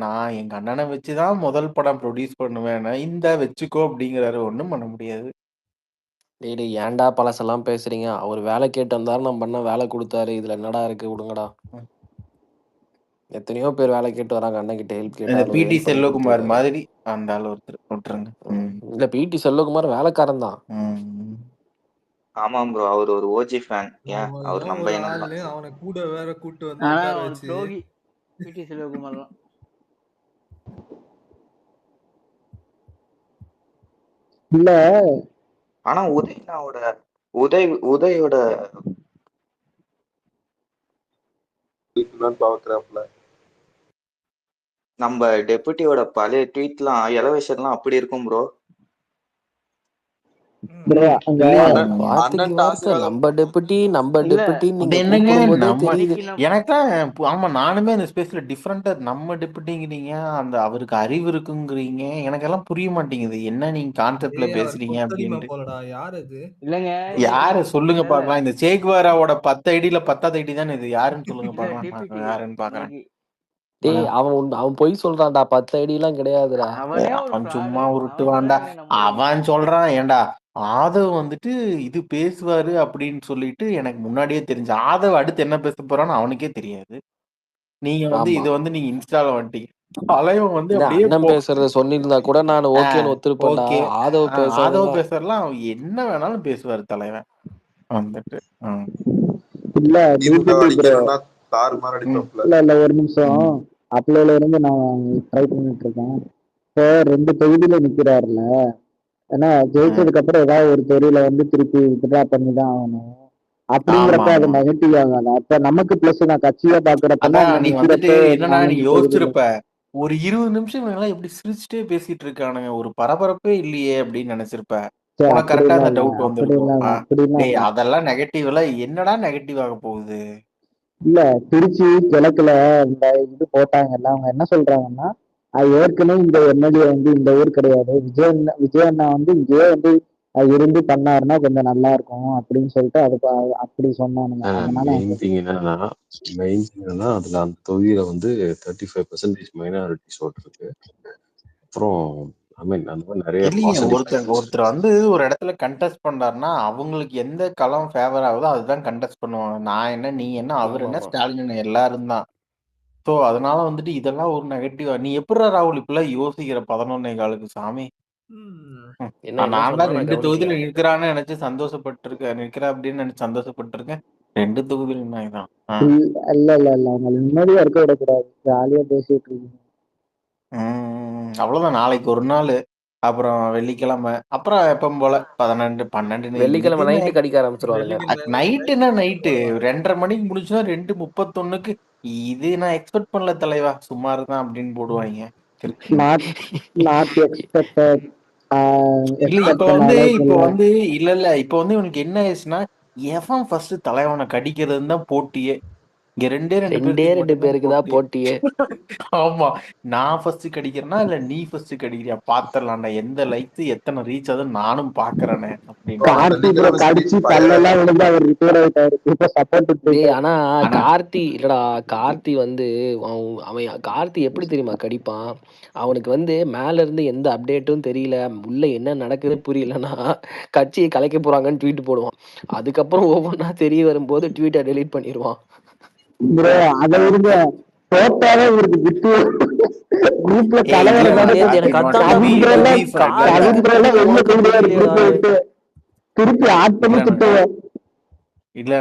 நான் எங்க அண்ணனை வச்சுதான் முதல் படம் ப்ரொடியூஸ் பண்ணுவேன், இந்த வச்சுக்கோ அப்படிங்கிறாரு. ஒண்ணும் பண்ண முடியாது. டேய் ஏன்டா பழசெல்லாம் பேசுறீங்க? அவர் வேலை கேட்டு வந்தாரு, நம்ம பண்ண வேலை கொடுத்தாரு. இதுல என்னடா இருக்கு? விடுங்கடா. எத்தனையோ பேர் வேலை கேட்டு வராங்க அண்ணன் கிட்ட. ஹெல்ப் கேட்டா இந்த பிடி ஹெல்ப் பண்ணி செல்வகுமார் கொடுத்துருக்காரு. மாதிரி அந்த ஆள் ஒருத்தர் விட்டுருங்க. இல்ல பிடி செல்வகுமார் வேலைக்காரன் தான். ஆமாம் ப்ரோ, அவர் ஒரு ஓஜி ஃபேன். ஏன் அவர் நம்ம ஒரு இனம் ஆளு தான். அவனை கூட வேற கூட்டு வந்து ஆனா உட்கார ஒரு வச்சு துரோகி பிடி செல்வகுமார்லாம். இல்ல ஆனா உதயோட பாக்குறாப்ல. நம்ம டெபுட்டியோட பழைய ட்வீட்லாம் எலவேஷன்லாம் அப்படி இருக்கும் ப்ரோ. bro, அங்க இல்ல வார்த்தைக்கு அண்ணன் வார்த்தை ஆசீர்வாதம் நம்ம டெபுட்டி இல்ல அது நீங்க என்னங்க கூப்பிடும் போதே நம்ம தெரியுது. இன்னைக்கு நம்ம எனக்குதான் ஆமா நானுமே அந்த ஸ்பேஸ்ல டிஃப்ரெண்டா நம்ம டெபுட்டிங்கிறீங்க, அந்த அவருக்கு அறிவு இருக்குங்கிறீங்க, எனக்கெல்லாம் புரிய மாட்டேங்குது என்ன நீங்க கான்செப்ட்ல அவர் பேசுறீங்க கொத்தடிமை அப்படின்ட்டு. போலடா. யார் அது? இல்லங்க இன்னைக்கு யாரு சொல்லுங்க இல்ல பாக்கலாம், இந்த சேக்வாராவோட 10 ஐடியில 10வது ஐடி தானே இது, யாருன்னு சொல்லுங்க இல்ல பாக்கலாம், டிபிடி நான் யாருன்னு பாக்குறேன். இன்னைக்கு டேய் அவன் பொய் சொல்றான்டா, 10 ஐடிலாம் கிடையாதுடா. அவனே ஒரு அவன் ஃப்ராடு, சும்மா அவன் உருட்டுவான்டா. சொல்றாங்க நம்புறீங்க. அவன் சொல்றான் ஏன்டா ஆதவ் வந்துட்டு இது பேசுவாரு அப்படின்னு சொல்லிட்டு எனக்கு முன்னாடியே தெரிஞ்சு, ஆதவ் அடுத்து என்ன பேச போறான்னு அவனுக்கே தெரியாது. நீங்க ஆமா. நீங்க இன்ஸ்டால வந்துட்டீங்க, தலைவன் வந்து இல்ல அப்படியே அண்ணன் பேசுறத சொல்லியிருந்தா கூட நான் ஓகேன்னு ஒத்துருப்பேன்டா. ஓகே ஆதவ் ஆதவ் பேசுறதெல்லாம் பேசுறலாம், அவன் என்ன வேணாலும் பேசுவாரு தலைவன் வந்துட்டு. இல்ல திமுக பிஜேபி ப்ரோ, அடிக்கணும்னா தாறுமாறு அடிப்பாப்ல. இல்ல ஒரு நிமிஷம். அப்பல இருந்து நான் ட்ரை பண்ணிட்டு இருக்கேன். இப்போ 2 தொகுதியில நிக்கிறாருல, ஏன்னா ஜெயிச்சதுக்கு அப்புறம் ஏதாவது ஒரு தொகுதியில வந்து திருப்பி வித்ட்ரா பண்ணி தான் ஆகணும் அப்படிங்கிறப்ப அது நெகட்டிவ் ஆகாது. அப்ப நமக்கு பிளஸ் நான் கட்சியா பாக்குறப்ப நீ வந்துட்டு என்னன்னா நீ 4 யோசிச்சிருப்ப, ஒரு 20 நிமிஷம் இவங்கெல்லாம் எப்படி சிரிச்சுட்டே பேசிட்டு இருக்கானுங்க, ஒரு பரபரப்பே இல்லையே அப்படின்னு நினைச்சிருப்ப. உனக்கு கரெக்டா அந்த டவுட் வந்திருக்கும். டேய் அதெல்லாம் நெகட்டிவ் எல்லாம் என்னடா நெகட்டிவ் ஆக போகுது. இல்ல திருச்சி கிழக்குல இந்த இது போட்டாங்கல்ல, அவங்க என்ன சொல்றாங்கன்னா ஏற்கனவே இந்த எம்எல்ஏ வந்து இந்த ஊர் கிடையாது, விஜய் அண்ணா வந்து இங்கேயே வந்து இருந்து பண்ணாருன்னா கொஞ்சம் நல்லா இருக்கும் அப்படின்னு சொல்லிட்டு அது அப்படி சொன்னானுங்க. அதனால மெயின் திங் என்னன்னா அதுல அந்த தொகுதியில வந்து 35% மைனாரிட்டிஸ் ஓட்டு இருக்கு. அப்புறம் ஐ மீன் அந்த மாதிரி நிறைய ஒருத்தர் வந்து ஒரு இடத்துல கண்டெஸ்ட் பண்றாருன்னா அவங்களுக்கு எந்த களம் ஃபேவர் ஆகுதோ அதுதான் கண்டெஸ்ட் பண்ணுவாங்க. நான் என்ன நீ என்ன அவர் என்ன ஸ்டாலின் எல்லாரும் தான். ஸோ அதனால வந்துட்டு இதெல்லாம் ஒரு நெகட்டிவா நீ எப்படிடா ராகுல் இப்பெல்லாம் யோசிக்கிற 11:15 சாமி. நான் தான் 2 தொகுதியில நிற்கிறான்னு நினைச்சு சந்தோஷப்பட்டிருக்கேன், நிற்கிறேன் அப்படின்னு நினைச்சு சந்தோஷப்பட்டிருக்கேன். 2 தொகுதியில தான் இல்ல இல்ல இல்ல அவங்க நிம்மதியா இருக்க விடக்கூடாது, ஜாலியா பேசிட்டு இருக்கீங்க. அவ்வளவுதான். நாளைக்கு ஒரு நாள், அப்புறம் வெள்ளிக்கிழமை, அப்புறம் எப்பவும் போல 11 12 வெள்ளிக்கிழமை நைட்டு கடிக்க ஆரம்பிச்சிருவாங்க. நைட்டுன்னா நைட்டு 2:30 மணிக்கு முடிச்சுன்னா 2:31 இது நான் எக்ஸ்பெக்ட் பண்ணல தலைவா, சுமார் தான் அப்படின்னு போடுவாங்க. இல்ல இப்ப வந்து இவனுக்கு என்ன ஆயிடுச்சுன்னா, எவன் ஃபர்ஸ்ட் தலைவனை கடிக்கிறதுன்னு தான் போட்டியே. இங்க 2 பேருக்கு தான் போட்டியே. ஆமா, நான் ஃபர்ஸ்ட் கடிக்கிறேன்னா இல்ல நீ ஃபர்ஸ்ட் கடிக்கிறியா பாத்திரலாம்டா, எந்த லைக் எத்தனை ரீச் அது நானும் பாக்குறேனே ஆனா கார்த்தி வந்து அவன் கார்த்தி எப்படி தெரியுமா கடிப்பான், அவனுக்கு வந்து மேல இருந்து எந்த அப்டேட்டும் தெரியல, உள்ள என்ன நடக்குது புரியலன்னா கட்சியை கலைக்க போறாங்கன்னு ட்வீட் போடுவான். அதுக்கப்புறம் ஒவ்வொன்றா தெரிய வரும்போது ட்வீட்டை டெலீட் பண்ணிடுவான். இல்ல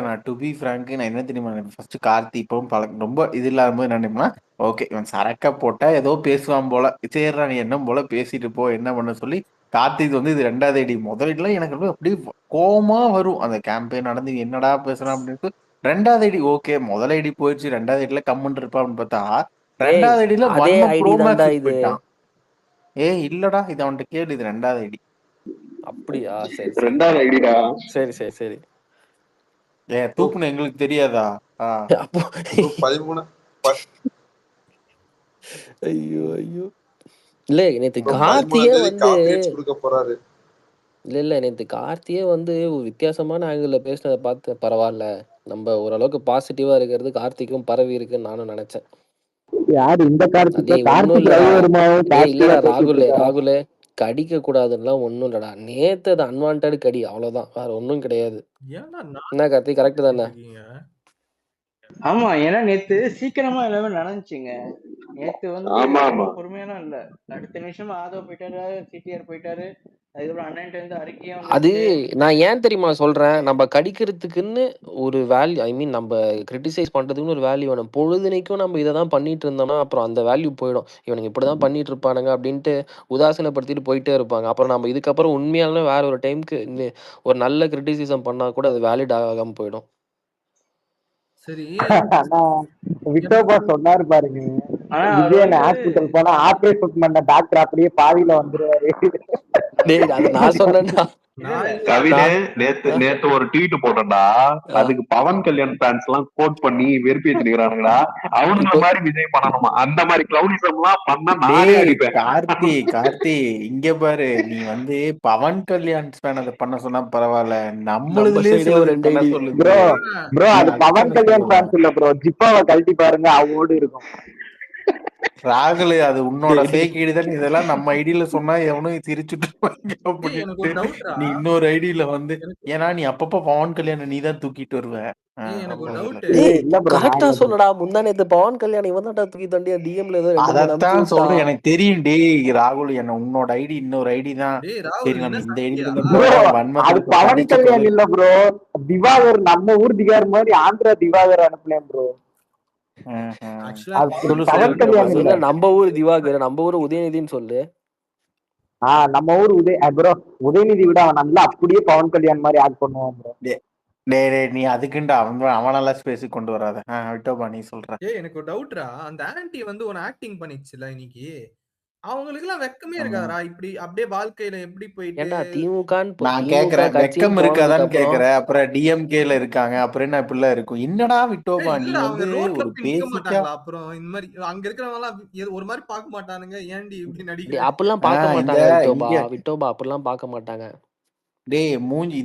நான் டு பி ஃப்ராங்க் நான் என்ன தெரியுமா, ஃபர்ஸ்ட் கார்த்தி இப்பவும் ரொம்ப இது இல்லாம என்ன ஓகே இவன் சரக்கா போட்டா ஏதோ பேசுவான் போல, சரிடா நீ என்ன போல பேசிட்டு போ என்ன பண்ண சொல்லி கார்த்திக் வந்து இது 2வது ஐடி. முதலீடுலாம் எனக்கு அப்படியே கோமா வரும், அந்த கேம்பெயின் நடந்து என்னடா பேசுறான் அப்படின்ட்டு. 2வது ஐடி ஓகே, முதல் ஐடி போயிடுச்சு, 2வது ஐடியில கம்மன் இருப்பா அப்படின்னு பார்த்தா 2வது ஐடியில வன்ம ப்ரோமேக்ஸ் போயிட்டான். இல்லடா இது அவன்கிட்ட கேளு, இது 2வது ஐடி. அப்படியா? சரி 2வது ஐடிடா. சரி சரி சரி. தூக்குன எங்களுக்கு தெரியாதா? ஐயோ ஐயோ. இல்ல நேத்து கார்த்தியே வந்து இல்ல நேத்து கார்த்தியே வந்து ஒரு வித்தியாசமான ஆங்கிள் பேசினதை பார்த்து பரவாயில்ல, நம்ம ஓரளவுக்கு பாசிட்டிவா இருக்கிறது கார்த்திக்கும் பரவி இருக்குன்னு நானும் நினைச்சேன். இல்லடா ராகுல் கடிக்க கூடாதுன்னா ஒண்ணும் இல்லடா, நேத்து அது அன்வான்ட் கடி அவ்வளவுதான், வேற ஒன்னும் கிடையாது. என்ன கார்த்திக் கரெக்ட் தானே? ஆமா, ஏன்னா நேத்து சீக்கிரமா எல்லாமே நடந்துச்சுங்க. நேத்து வந்து பொறுமையான இல்ல, அடுத்த நிமிஷம் ஆதவ் போயிட்டாரு, சிடிஆர் போயிட்டாரு, அதுக்கப்புறம் அண்ணன் வந்து அறிக்கையும். அது நான் ஏன் தெரியுமா சொல்றேன், நம்ம கடிக்கிறதுக்குன்னு ஒரு வேல்யூ, ஐ மீன் நம்ம கிரிட்டிசைஸ் பண்றதுக்குன்னு ஒரு வேல்யூ வேணும். பொழுதுனைக்கும் நம்ம இதை தான் பண்ணிட்டு இருந்தோம்னா அப்புறம் அந்த வேல்யூ போயிடும். இவனுக்கு இப்படிதான் பண்ணிட்டு இருப்பானுங்க அப்படின்ட்டு உதாசீனப்படுத்திட்டு போயிட்டே இருப்பாங்க. அப்புறம் நம்ம இதுக்கப்புறம் உண்மையாலுமே வேற ஒரு டைமுக்கு ஒரு நல்ல கிரிட்டிசிசம் பண்ணா கூட அது வேலிட் ஆகாம போயிடும். சரி விட்டோபா சொன்னாரு பாருங்க, விஜயன் ஹாஸ்பிட்டல் போனா ஆபரேஷன் பண்ண டாக்டர் அப்படியே பாதியில வந்துருவாரு. நான் சொன்னேன்னா கவினே நேத்து ஒரு ட்வீட் போட்டா அதுக்கு பவன் கல்யாண் ஃபேன்ஸ் எல்லாம் கோட் பண்ணி வெறுப்பி வச்சிருக்கானுங்கடா. அவனுங்க மாதிரி விஜய் பண்ணணுமா? அந்த மாதிரி கிளவுனிசம் எல்லாம் பண்ணா நானே அடிப்பேன். கார்த்தி இங்க பாரு, நீ வந்து பவன் கல்யாண் ஃபேன் அதை பண்ண சொன்னா பரவாயில்ல, நம்மளுதுலயே சிலது பண்ண சொல்லுது. ப்ரோ அது பவன் கல்யாண் ஃபேன்ஸ் இல்ல ப்ரோ, ஜிப்பாவை கழட்டி பாருங்க அவனோடு இருக்கும். ராகுல் அது உன்னோட ஃபேக் ஐடி தான், இதெல்லாம் நம்ம ஐடியில சொன்னா எவனும் சிரிச்சுட்டு அப்படின்ட்டு நீ இன்னொரு ஐடியில வந்து, ஏன்னா நீ அப்பப்ப பவன் கல்யாணம் நீ தான் தூக்கிட்டு வருவ. கரெக்டா சொல்லடா, முந்தா நேத்து பவன் கல்யாணம் இவன் தான் தூக்கி தண்டியா டிஎம்ல ஏதோ அதான் சொல்றேன், எனக்கு தெரியும் டே ராகுல், என்ன உன்னோட ஐடி இன்னொரு ஐடி தான். சரி நம்ம இந்த ஐடியில அது பவன் கல்யாண் இல்ல ப்ரோ, திவாகர், நம்ம ஊர் திவாகர் மாதிரி ஆந்திரா திவாகர் அனுப்புனேன் ப்ரோ. நம்ம ஊர் திவாகர், நம்ம ஊர் உதயநிதினு சொல்லு. நம்ம ஊர் ப்ரோ உதயநிதி விட அவன் நல்லா அப்படியே பவன் கல்யாண் மாதிரி ஆக்ட் பண்ணுவான் ப்ரோ. நீ அதுக்குண்டா அவனெல்லாம் ஸ்பேஸ் கொண்டு வராத. விட்டோபா நீ சொல்ற. எனக்கு ஒரு டவுட்ரா, அந்த ஆன்ட்டி வந்து ஒரு ஆக்டிங் பண்ணிச்சுல இன்னைக்கு, அவங்களுக்கு எல்லாம் வெக்கமே இருக்காதா? இப்படி அப்படியே வாழ்க்கையில எப்படி போயிட்டு திமுக நான் கேக்குறேன், வெக்கம் இருக்காதான்னு கேக்குறேன். அப்புறம் டிஎம்கேல இருக்காங்க, அப்புறம் என்ன இப்படிலாம் இருக்கும்? என்னடா விட்டோபா நீ வந்து ஒரு பேசிக்கா அப்புறம் இந்த மாதிரி அங்க இருக்கிறவங்க எல்லாம் ஒரு மாதிரி பார்க்க மாட்டானுங்க, ஏன்டி இப்படி நடிக்கிற? அப்படிலாம் பார்க்க மாட்டாங்க விட்டோபா, அப்படிலாம் பார்க்க மாட்டாங்க. டேய் மூஞ்சி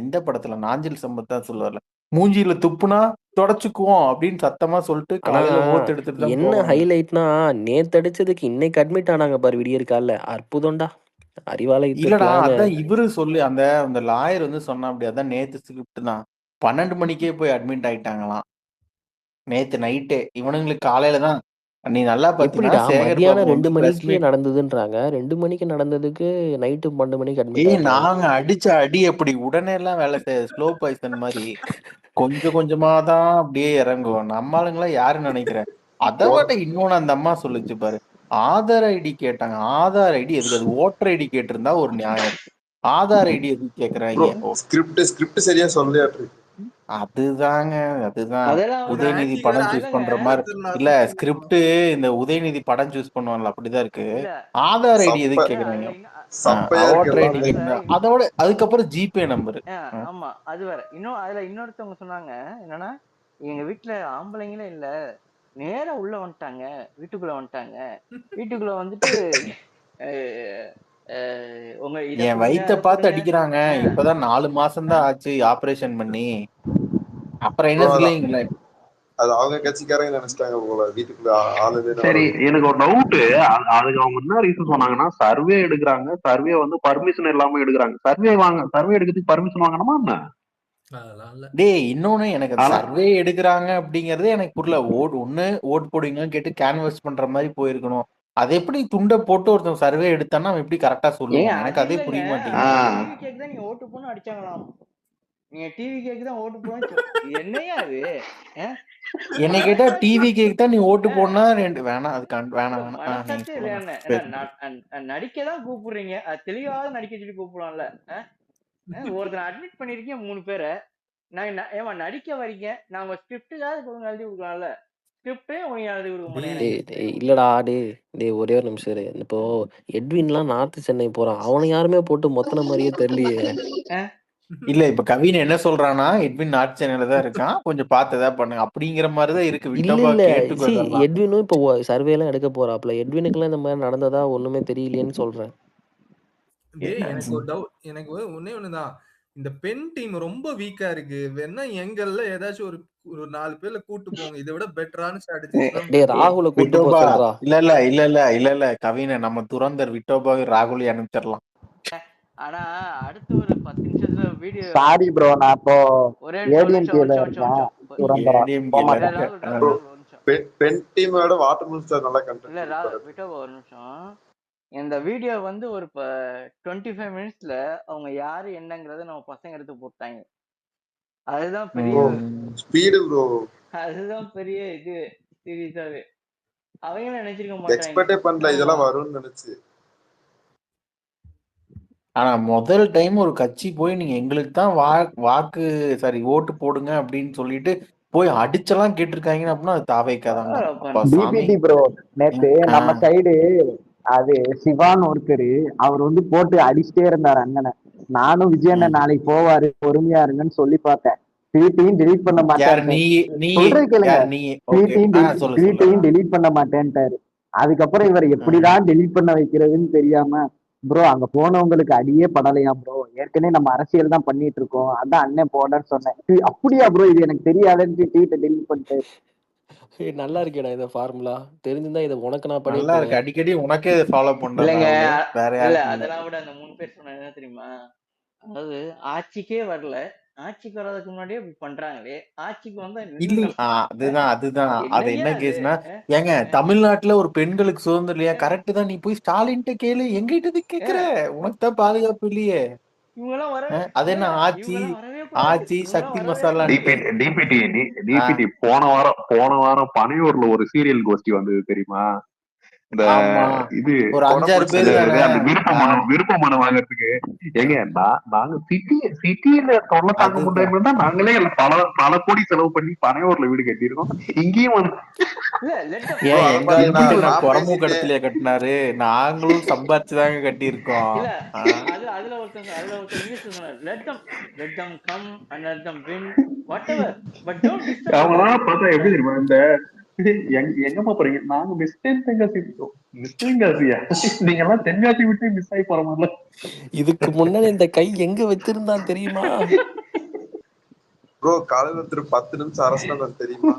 இந்த படத்துல நாஞ்சில் சம்பத் தான் சொல்லுவார்ல, மூஞ்சியில துப்புனா தொடச்சுக்குவோம் அப்படின்னு சத்தமா சொல்லிட்டு காலையில ஓட்டு எடுத்துட்டு என்ன ஹைலைட்னா, நேத்து அடிச்சதுக்கு இன்னைக்கு அட்மிட் ஆனாங்க பாரு விடியற்கால. அற்புதம்டா, அறிவாலை. இல்லடா அதான் இவரு சொல்லி அந்த லாயர் வந்து சொன்னா அப்படி, அதான் நேத்து ஸ்கிரிப்ட் தான் 12 மணிக்கே போய் அட்மிட் ஆயிட்டாங்களாம் நேத்து நைட்டே. இவனுங்களுக்கு காலையில தான். நீ நல்லா பாத்தீங்கன்னா மத்தியானம் 2 மணிக்கு நடந்ததுன்றாங்க. 2 மணிக்கு நடந்ததுக்கு நைட்டு 12 மணிக்கு அட்மிட். நாங்க அடிச்ச அடி அப்படி உடனே எல்லாம் வேலை ஸ்லோ பாய்சன் மாதிரி கொஞ்சம் கொஞ்சமா தான் அப்படியே இறங்குவோம். நம்ம ஆளுங்களா யாரு நினைக்கிறேன். அதை விட இன்னொன்னு அந்த அம்மா சொல்லுச்சு பாரு, ஆதார் ஐடி கேட்டாங்க. ஆதார் ஐடி எதுக்கு? அது ஓட்டர் ஐடி கேட்டிருந்தா ஒரு நியாயம். ஆதார் ஐடி எதுக்கு கேக்குறாங்க? ஸ்கிரிப்ட் சரியா சொல்லலையாட்டு. அதுதான் உதயநிதி படம் சூஸ் பண்ற மாதிரி இல்ல. ஸ்கிரிப்ட் இந்த உதயநிதி படம் சூஸ் பண்ணுவாங்கல்ல, அப்படிதான் இருக்கு. ஆதார் ஐடி எதுக்கு கேக்குறாங்க? ஓட்டர் ஐடி கேட்டா அதோட அதுக்கப்புறம் ஜிபே நம்பர். ஆமா அது வேற. அதுல இன்னொருத்தவங்க சொன்னாங்க என்னன்னா, எங்க வீட்டுல ஆம்பளைங்களே இல்ல, நேரா உள்ள வந்துட்டாங்க, வீட்டுக்குள்ள வந்துட்டாங்க. வீட்டுக்குள்ள வந்துட்டு என் வயிற்ற பார்த்து அடிக்கிறாங்க. இப்பதான் 4 மாசம் தான் ஆச்சு ஆபரேஷன் பண்ணி. அப்புறம் என்ன சொல்லுவீங்களே, அது அவங்க கட்சிக்காரங்க நினைச்சிட்டாங்க போல வீட்டுக்குள்ள ஆளுதே. சரி எனக்கு ஒரு டவுட், அதுக்கு அவங்க என்ன ரீசன் சொன்னாங்கன்னா, சர்வே எடுக்கிறாங்க, சர்வே வந்து பர்மிஷன் இல்லாம எடுக்கிறாங்க. சர்வே எடுக்கிறதுக்கு பர்மிஷன் வாங்கணுமா என்ன? டேய் இன்னொன்னு எனக்கு சர்வே எடுக்கிறாங்க அப்படிங்கறது எனக்கு புரியல. ஓட்டு போடுவீங்கன்னு கேட்டு கேன்வஸ் பண்ற மாதிரி போயிருக்கணும். அது எப்படி துண்டை போட்டு ஒருத்தன் சர்வே எடுத்தான்னா அவன் எப்படி கரெக்டா சொல்லுவான்? எனக்கு அதே புரிய மாட்டேங்குது. நீங்க ஓட்டு போன அடிச்சாங்களாம், நீங்க டிவி கேக்கு தான் ஓட்டு போன. என்னையா அது? என்னை கேட்டா டிவி கேக்கு தான் நீ ஓட்டு போனா வேணாம், அது வேணாம். நடிக்கதான் கூப்பிடுறீங்க, அது தெளிவாக நடிக்க சொல்லி கூப்பிடலாம்ல. ஒருத்தர் அட்மிட் பண்ணிருக்கீங்க 3 பேரை, நான் நடிக்க வரீங்க, நான் உங்க ஸ்கிரிப்டுக்காவது எழுதி கொடுக்கலாம்ல. இல்லடா ஒரே ஒரு நிமிஷம் இரு. இப்போ எட்வின்லாம் நார்த் சென்னை போறான், அவனை யாருமே போட்டு மொத்தன மாதிரியே தெரியலையே. இல்ல இப்ப கவின் என்ன சொல்றானா, எட்வின் நார்த் சென்னையில தான் இருக்கான், கொஞ்சம் பார்த்ததா பண்ணுங்க அப்படிங்கிற மாதிரிதான் இருக்கு. இல்ல எட்வினும் இப்போ சர்வே எல்லாம் எடுக்க போறாப்ல, எட்வினுக்கு எல்லாம் இந்த மாதிரி நடந்ததா ஒண்ணுமே தெரியலையேன்னு சொல்றேன். எனக்கு ஒரு டவுட், எனக்கு ஒன்னே ஒண்ணுதான், இந்த பெண் டீம் ரொம்ப வீக்கா இருக்கு. வேணா எங்கல்ல ஏதாச்சும் ஒரு 4 பேர்ல கூட்டு போங்க, இதை விட பெட்டரான ஸ்ட்ராட்டஜி. ராகுல கூட்டு போ சொல்றா. இல்ல கவின நம்ம துரந்தர் விட்டோபா ராகுல் அனுப்பிச்சிடலாம். ஆனா அடுத்து ஒரு 10 நிமிஷத்துல வீடியோ. சாரி ப்ரோ, நான் இப்போ ஒரே ஏடிஎம்கேல இருக்கேன். பெண் டீமோட வாட்டர் மினிஸ்டர் நல்லா கண்டென்ட். இல்ல விட்டோபா ஒரு நிமிஷம். இந்த வீடியோ வந்து ஒரு 25 மினிட்ஸ்ல அவங்க யாரு என்னங்கறத நம்ம பசங்க எடுத்து போட்டாங்க. அதுதான் பெரிய ஸ்பீடு ப்ரோ. அதுதான் பெரிய இது சீரியஸாவே. அவங்க நினைச்சிருக்க மாட்டாங்க, எக்ஸ்பெக்டே பண்ணல இதெல்லாம் வரும்னு நினைச்சு. ஆனா முதல் டைம் ஒரு கட்சி போய் நீங்க எங்களுக்கு தான் ஓட்டு போடுங்க அப்படின்னு சொல்லிட்டு போய் அடிச்செல்லாம் கேட்டிருக்காங்க அப்படின்னா அது தாவேக்காதாங்க. ப்ரோ நேத்து நம்ம சைடு அது சிவான் ஒருத்தர் அவர் வந்து போட்டு அடிச்சுட்டே இருந்தாரு அண்ணனை. நானும் விஜயண்ணன் நாளைக்கு போவாரு பொறுமையா இருங்கன்னு சொல்லி பார்த்தேன். ட்வீட்டையும் டெலீட் பண்ண யார் மாட்டேன்ட்டாரு. நீ சொல்றது கேளுங்க, யார் நீ ஓகே சொல்லு ட்வீட்டையும் டெலீட் பண்ண மாட்டேன்ட்டாரு. அதுக்கப்புறம் இவர் எப்படிதான் டெலீட் பண்ண வைக்கிறதுன்னு தெரியாம ப்ரோ அங்க போனவங்களுக்கு அடியே படலையா ப்ரோ, ஏற்கனவே நம்ம அரசியல் தான் பண்ணிட்டு இருக்கோம், அதான் அண்ணன் போனேன்னு சொன்னேன். அப்படியா ப்ரோ, இது எனக்கு தெரியாதுன்னு ட்வீட்டை டெலீட் பண்ணிட்டு. நல்லா இருக்கேடா இந்த ஃபார்முலா. தெரிஞ்சிருந்தா இதை உனக்கு நான் நல்லா பண்ணிருப்பேன். இருக்கு, அடிக்கடி உனக்கே ஃபாலோ பண்றேன் இல்லைங்க வேற இல்ல யாருக்கு இல்ல. அதெல்லாம் விட அந்த 3 பேர் சொன்னது என்ன தெரியுமா, அதாவது ஆட்சிக்கே வரல, ஆட்சிக்கு வர்றதுக்கு முன்னாடியே இப்படி பண்றாங்களே, ஆட்சிக்கு வந்தா இல்ல இன்னும் அதுதான் அது என்னையா என்ன அது? கேஸ்னா, ஏங்க தமிழ்நாட்டுல ஒரு பெண்களுக்கு சுதந்திரம் இல்லையா? கரெக்ட் தான், நீ போய் ஸ்டாலின்ட்ட கேளு, எங்கிட்ட கேக்குற, உனக்கு தான் பாதுகாப்பு இல்லையே. இவங்க எல்லாம் வர அது என்ன ஆட்சி இவங்க எல்லாம் வரவே கூடாது, ஆட்சி இவங்க எல்லாம் சக்தி வரவே மசாலான்ட்டு. டிபிடி போன வாரம் பனையூர்ல ஒரு சீரியல் கோஷ்டி வந்தது தெரியுமா? இந்த ஆமா, இது ஒரு 5-6 பேர் தானே. அந்த விருப்ப மனு வாங்குறதுக்கு எங்க நாங்க சிட்டியில தொல்லை தாங்க முடியாம தான் நாங்களே பல கோடி செலவு பண்ணி பனையூர்ல வீடு கட்டியிருக்கோம். இங்கேயும் வந்து ஏன் எங்க என்ன புறமுக்கடத்திலே கட்டினாரு, நாங்களும் சம்பாதிச்சுதாங்க கட்டியிருக்கோம். இல்ல அதுல ஒருத்தர் நியூஸ் சொன்னாரு, let them come and let them win whatever but don't disturb them. அவங்களாம் பார்த்தா எப்படி தெரியுமா, இந்த எங்கம்மா போறீங்க, நாங்க மிஸ்டேன் தென்காசி நீங்க எல்லாம் தென்காசி விட்டு மிஸ் ஆகி போற மாதிரில. இதுக்கு முன்னாடி இந்த கை எங்க வச்சிருந்தான் தெரியுமா? ப்ரோ காலையில ஒருத்தர் 10 நிமிஷம் அரசாங்கம் தெரியுமா?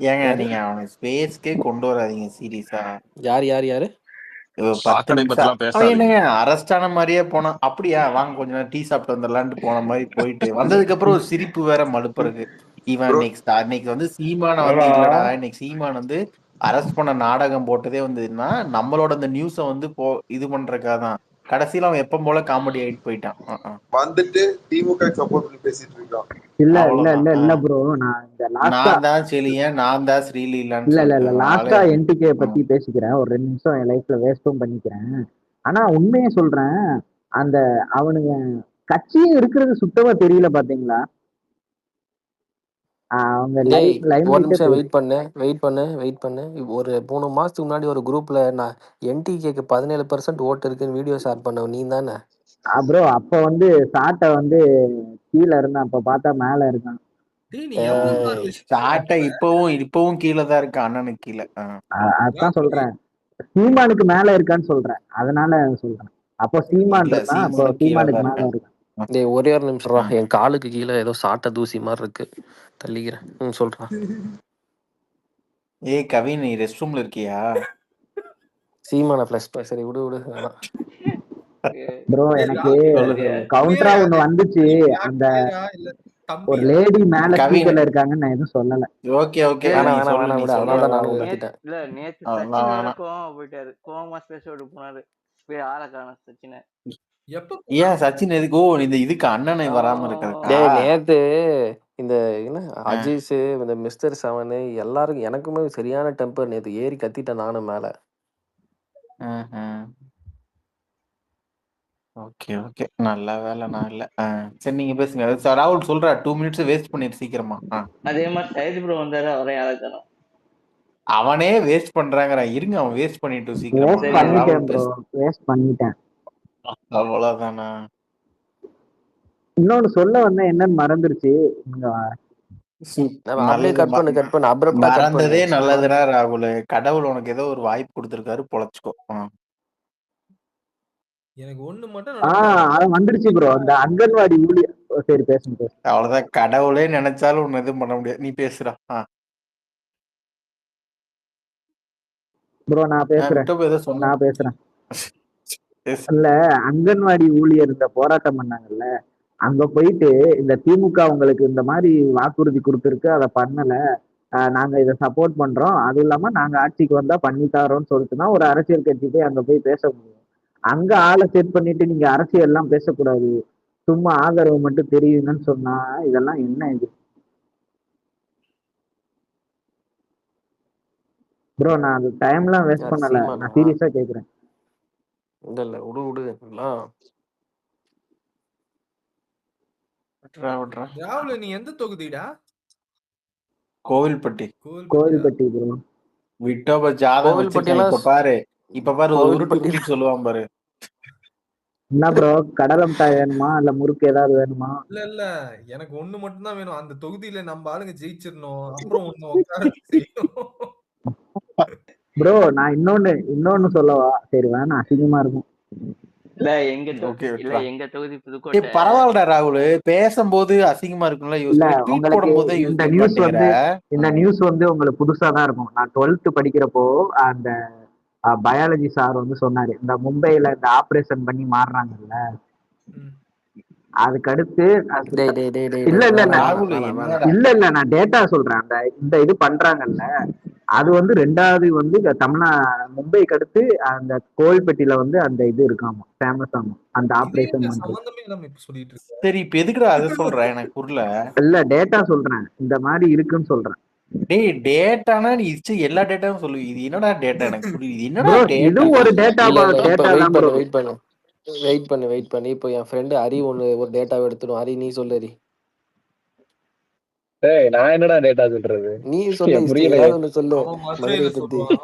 ஏங்க நீங்க அவனை ஸ்பேஸ்க்கே கொண்டு வராதீங்க சீரியஸா. யாரு 10 நிமிஷம் என்னங்க அரெஸ்ட் ஆன மாதிரியே போனா, அப்படியா வாங்க கொஞ்ச நேரம் டீ சாப்பிட்டு வந்துடலான்ட்டு போன மாதிரி போயிட்டு வந்ததுக்கு அப்புறம் ஒரு சிரிப்பு வேற மழுப்புறது. இவன் இன்னைக்கு வந்து சீமான வந்து இல்லடா, இன்னைக்கு சீமான் வந்து அரெஸ்ட் பண்ண நாடகம் போட்டதே வந்துன்னா நம்மளோட அந்த நியூஸ வந்து இது பண்றதுக்காக தான். கடைசியில அவன் எப்ப போல காமெடி ஆயிட்டு போயிட்டான். வந்துட்டு திமுக சப்போர்ட் பண்ணி பேசிட்டு இருக்கான். இல்ல ப்ரோ, நான் தான் செலியன், நான் தான் ஸ்ரீலீலான்னு இல்ல லாஸ்டா என்டிகே பத்தி பேசிக்கிறேன், ஒரு 2 நிமிஷம் என் லைஃப்ல வேஸ்டும் பண்ணிக்கிறேன். ஆனா உண்மையை சொல்றேன், அந்த அவனுங்க கட்சியே இருக்கிறது சுத்தமா தெரியல பாத்தீங்களா? அவங்க ஒரு நிமிஷம் வெயிட் பண்ணு. ஒரு 3 மாசத்துக்கு முன்னாடி ஒரு குரூப்ல நான் என்டிகேக்கு 17% ஓட்டு இருக்குன்னு வீடியோ ஷேர் பண்ண நீ தானே ப்ரோ? அப்ப வந்து சாட்டை வந்து கீழே இருந்தான், அப்ப பார்த்தா மேல இருக்கான். சாட்டை இப்பவும் கீழே தான் இருக்கு, அண்ணனுக்கு கீழே. அதான் சொல்றேன், சீமானுக்கு மேல இருக்கான்னு சொல்றேன், அதனால சொல்றேன். அப்போ சீமான் இருக்கான், அப்போ சீமானுக்கு மேல இருக்கான். ஒரே ஒரு நிமிஷம், என் காலுக்கு கீழே ஏதோ சாட்டை தூசி மாதிரி இருக்கு, தள்ளிக்கிறேன் சொல்றான். ஏய் கவின், நீ ரெஸ்ட் ரூம்ல இருக்கியா? சீமான ஃப்ளஷ் சரி விடு வேணாம். ப்ரோ எனக்கு கவுண்டரா ஒண்ணு வந்துச்சு, அந்த ஒரு லேடி மேல ஸ்பீக்கர்ல இருக்காங்கன்னு நான் எதுவும் சொல்லல. ஓகே வேணாம் விடு, அதனால தான் நானும் நிறுத்திட்டேன். இல்ல நேத்து சச்சின் வேற கோவமா போயிட்டாரு, கோவமா ஸ்பேஸ் விட்டு போனாரு, ஆள காணோம் சச்சினை. ஏன் சச்சின் எதுக்கு இந்த இதுக்கு அண்ணனை வராம இருக்காது? நேத்து இந்த என்ன அஜீஸ், இந்த மிஸ்டர் 7 எல்லாருக்கும் எனக்குமே சரியான டெம்பர், நேத்து ஏறி கத்திட்டேன் நானும் மேல. ஓகே நல்ல வேலை நான் இல்ல. சரி நீங்க பேசுங்க. ராகுல் சொல்ற 2 மினிட்ஸ் வேஸ்ட் பண்ணிட்டு சீக்கிரமா. அதே மாதிரி சைது ப்ரோ வந்தாரு, அவரே ஆள காணோம். அவனே வேஸ்ட் பண்றாங்கற, இருங்க அவன் வேஸ்ட் பண்ணிட்டு சீக்கிரமா. வேஸ்ட் பண்ணிட்டேன் அவ்வளவுதானா? இன்னொன்னு சொல்ல வந்தா என்னன்னு மறந்துருச்சு. மறந்ததே நல்லதுடா ராகுல், கடவுள் உனக்கு ஏதோ ஒரு வாய்ப்பு கொடுத்திருக்காரு, பொழைச்சுக்கோ. எனக்கு ஒண்ணு மட்டும் வந்துருச்சு ப்ரோ, அந்த அங்கன்வாடி ஊழியர். சரி பேசுங்க. அவ்வளவுதான், கடவுளே நினைச்சாலும் ஒண்ணு எதுவும் பண்ண முடியாது. நீ பேசுறா ப்ரோ. நான் பேசுறேன். இல்ல, அங்கன்வாடி ஊழியர் இந்த போராட்டம் பண்ணாங்கல்ல, அங்க போயிட்டு இந்த திமுக உங்களுக்கு இந்த மாதிரி வாக்குறுதி கொடுத்துருக்கு, அதை பண்ணல, நாங்க இதை சப்போர்ட் பண்றோம், அது இல்லாம நாங்க ஆட்சிக்கு வந்தா பண்ணி தரோம்னு சொல்லிட்டுனா ஒரு அரசியல் கட்சி போய் அங்க போய் பேச முடியும். அங்க ஆளை செட் பண்ணிட்டு நீங்க அரசியல் எல்லாம் பேசக்கூடாது, சும்மா ஆதரவு மட்டும் தெரியுங்கன்னு சொன்னா இதெல்லாம் என்ன இது ப்ரோ? நான் அந்த டைம்லாம் வேஸ்ட் பண்ணல, நான் சீரியஸா கேக்குறேன். இல்ல விடு ராகுல், நீ எந்த தொகுதிடா? கோவில்பட்டி ப்ரோ. விட்டோப ஜாதகம் வச்சிருக்கேன். இப்ப பாரு ஒரு உருட்டு குட்டி சொல்லுவான் பாரு. என்ன ப்ரோ கடலை மிட்டாய் வேணுமா இல்ல முறுக்கு ஏதாவது வேணுமா? இல்ல எனக்கு ஒண்ணு மட்டும் தான் வேணும். அந்த தொகுதியில நம்ம ஆளுங்க ஜெயிச்சிடணும். அப்புறம் ஒண்ணு உட்கார செய்யணும். ப்ரோ நான் இன்னொன்னு சொல்லவா? சரி வேணாம், அசிங்கமா இருக்கும். இல்ல எங்க ஓகே இல்ல விட்டுறா. எங்க தொகுதி ஏய் புதுக்கோட்டை. பரவாயில்லடா ராகுல், பேசும்போது அசிங்கமா இருக்கும்ல இல்ல யோசிக்க, ட்வீட் உங்களுக்கு போடும்போதே இந்த யோசிக்க நியூஸ் மாட்டேங்கிற. வந்து உங்களுக்கு புதுசா தான் இருக்கும். நான் 12th படிக்கிறப்போ அந்த பயாலஜி சார் வந்து சொன்னாரு, இந்த மும்பைல இந்த ஆபரேஷன் பண்ணி மாறுறாங்கல்ல, அதுக்கு அடுத்து டேய் டேய் டேய் டேய் இல்ல டேய் இல்ல வேணாம் இல்ல வேணாம் ராகுல் வேணாம் வேணாம். என்னடா? இல்ல இல்ல நான் டேட்டா சொல்றேன். இந்த இது பண்றாங்கல்ல, அது வந்து 2வது வந்து மும்பைக்கு அடுத்து அந்த கோவில்பட்டியில வந்து அந்த இது இருக்காமா, ஃபேமஸ் ஆமா அந்த இது ஆபரேஷன் என்ன பண்றது. சம்பந்தமே இல்லாம இப்ப சொல்லிட்டு இருக்க? சரி இப்ப எதுக்குடா அதை சொல்ற? எனக்கு புரியல. இல்ல டேட்டா சொல்றேன், இந்த மாதிரி இருக்குன்னு சொல்றேன். டேய் டேட்டானா நீ எல்லா டேட்டாவும் சொல்லு. இது என்னடா டேட்டா? எனக்கு புரியுது. என்னடா ப்ரோ டேட்டா? இதுவும் ஒரு டேட்டா இல்ல இல்ல இப்ப டேட்டா தான் ப்ரோ. வெயிட் பண்ணு. இப்போ என் ஃப்ரெண்டு ஹரி ஒரு டேட்டாவை எடுத்துடும். ஹரி நீ சொல்லு ஹரி. நான் என்னடா டேட்டா சொல்றது? நீ சொல்லு எனக்கு இஷ்டி, புரியல. ஏதாவது ஒண்ணு சொல்லு அவன் மதுரையை மதுரையில பத்தி. சொல்லுவான்.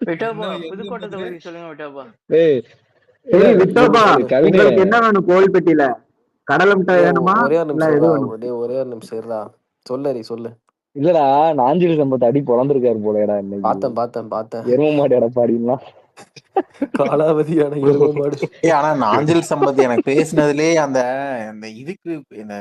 விட்டோபா என்ன புதுக்கோட்டை மதுரை? தொகுதி சொல்லுங்க விட்டோபா. ஏய் சரி விட்டோபா, கவினே, உங்களுக்கு என்ன வேணும் கோவில்பட்டியில? கடலை மிட்டாய் வேணுமா ஒரே ஒரு இல்ல நிமிஷம் எது இருடா, வேணும்? ஒரே ஒரு நிமிஷம் இருடா. சொல்லு ஹரி சொல்லு. இல்லடா நாஞ்சில் சம்பத் அடி பொழந்திருக்காரு போலடா இன்னைக்கு. பார்த்தேன். எரும மாடு எடப்பாடின்னா காலாவதியான எரும மாடு. ஆனா நாஞ்சில் சம்பத் எனக்கு பேசினதுலயே அந்த இதுக்கு இந்த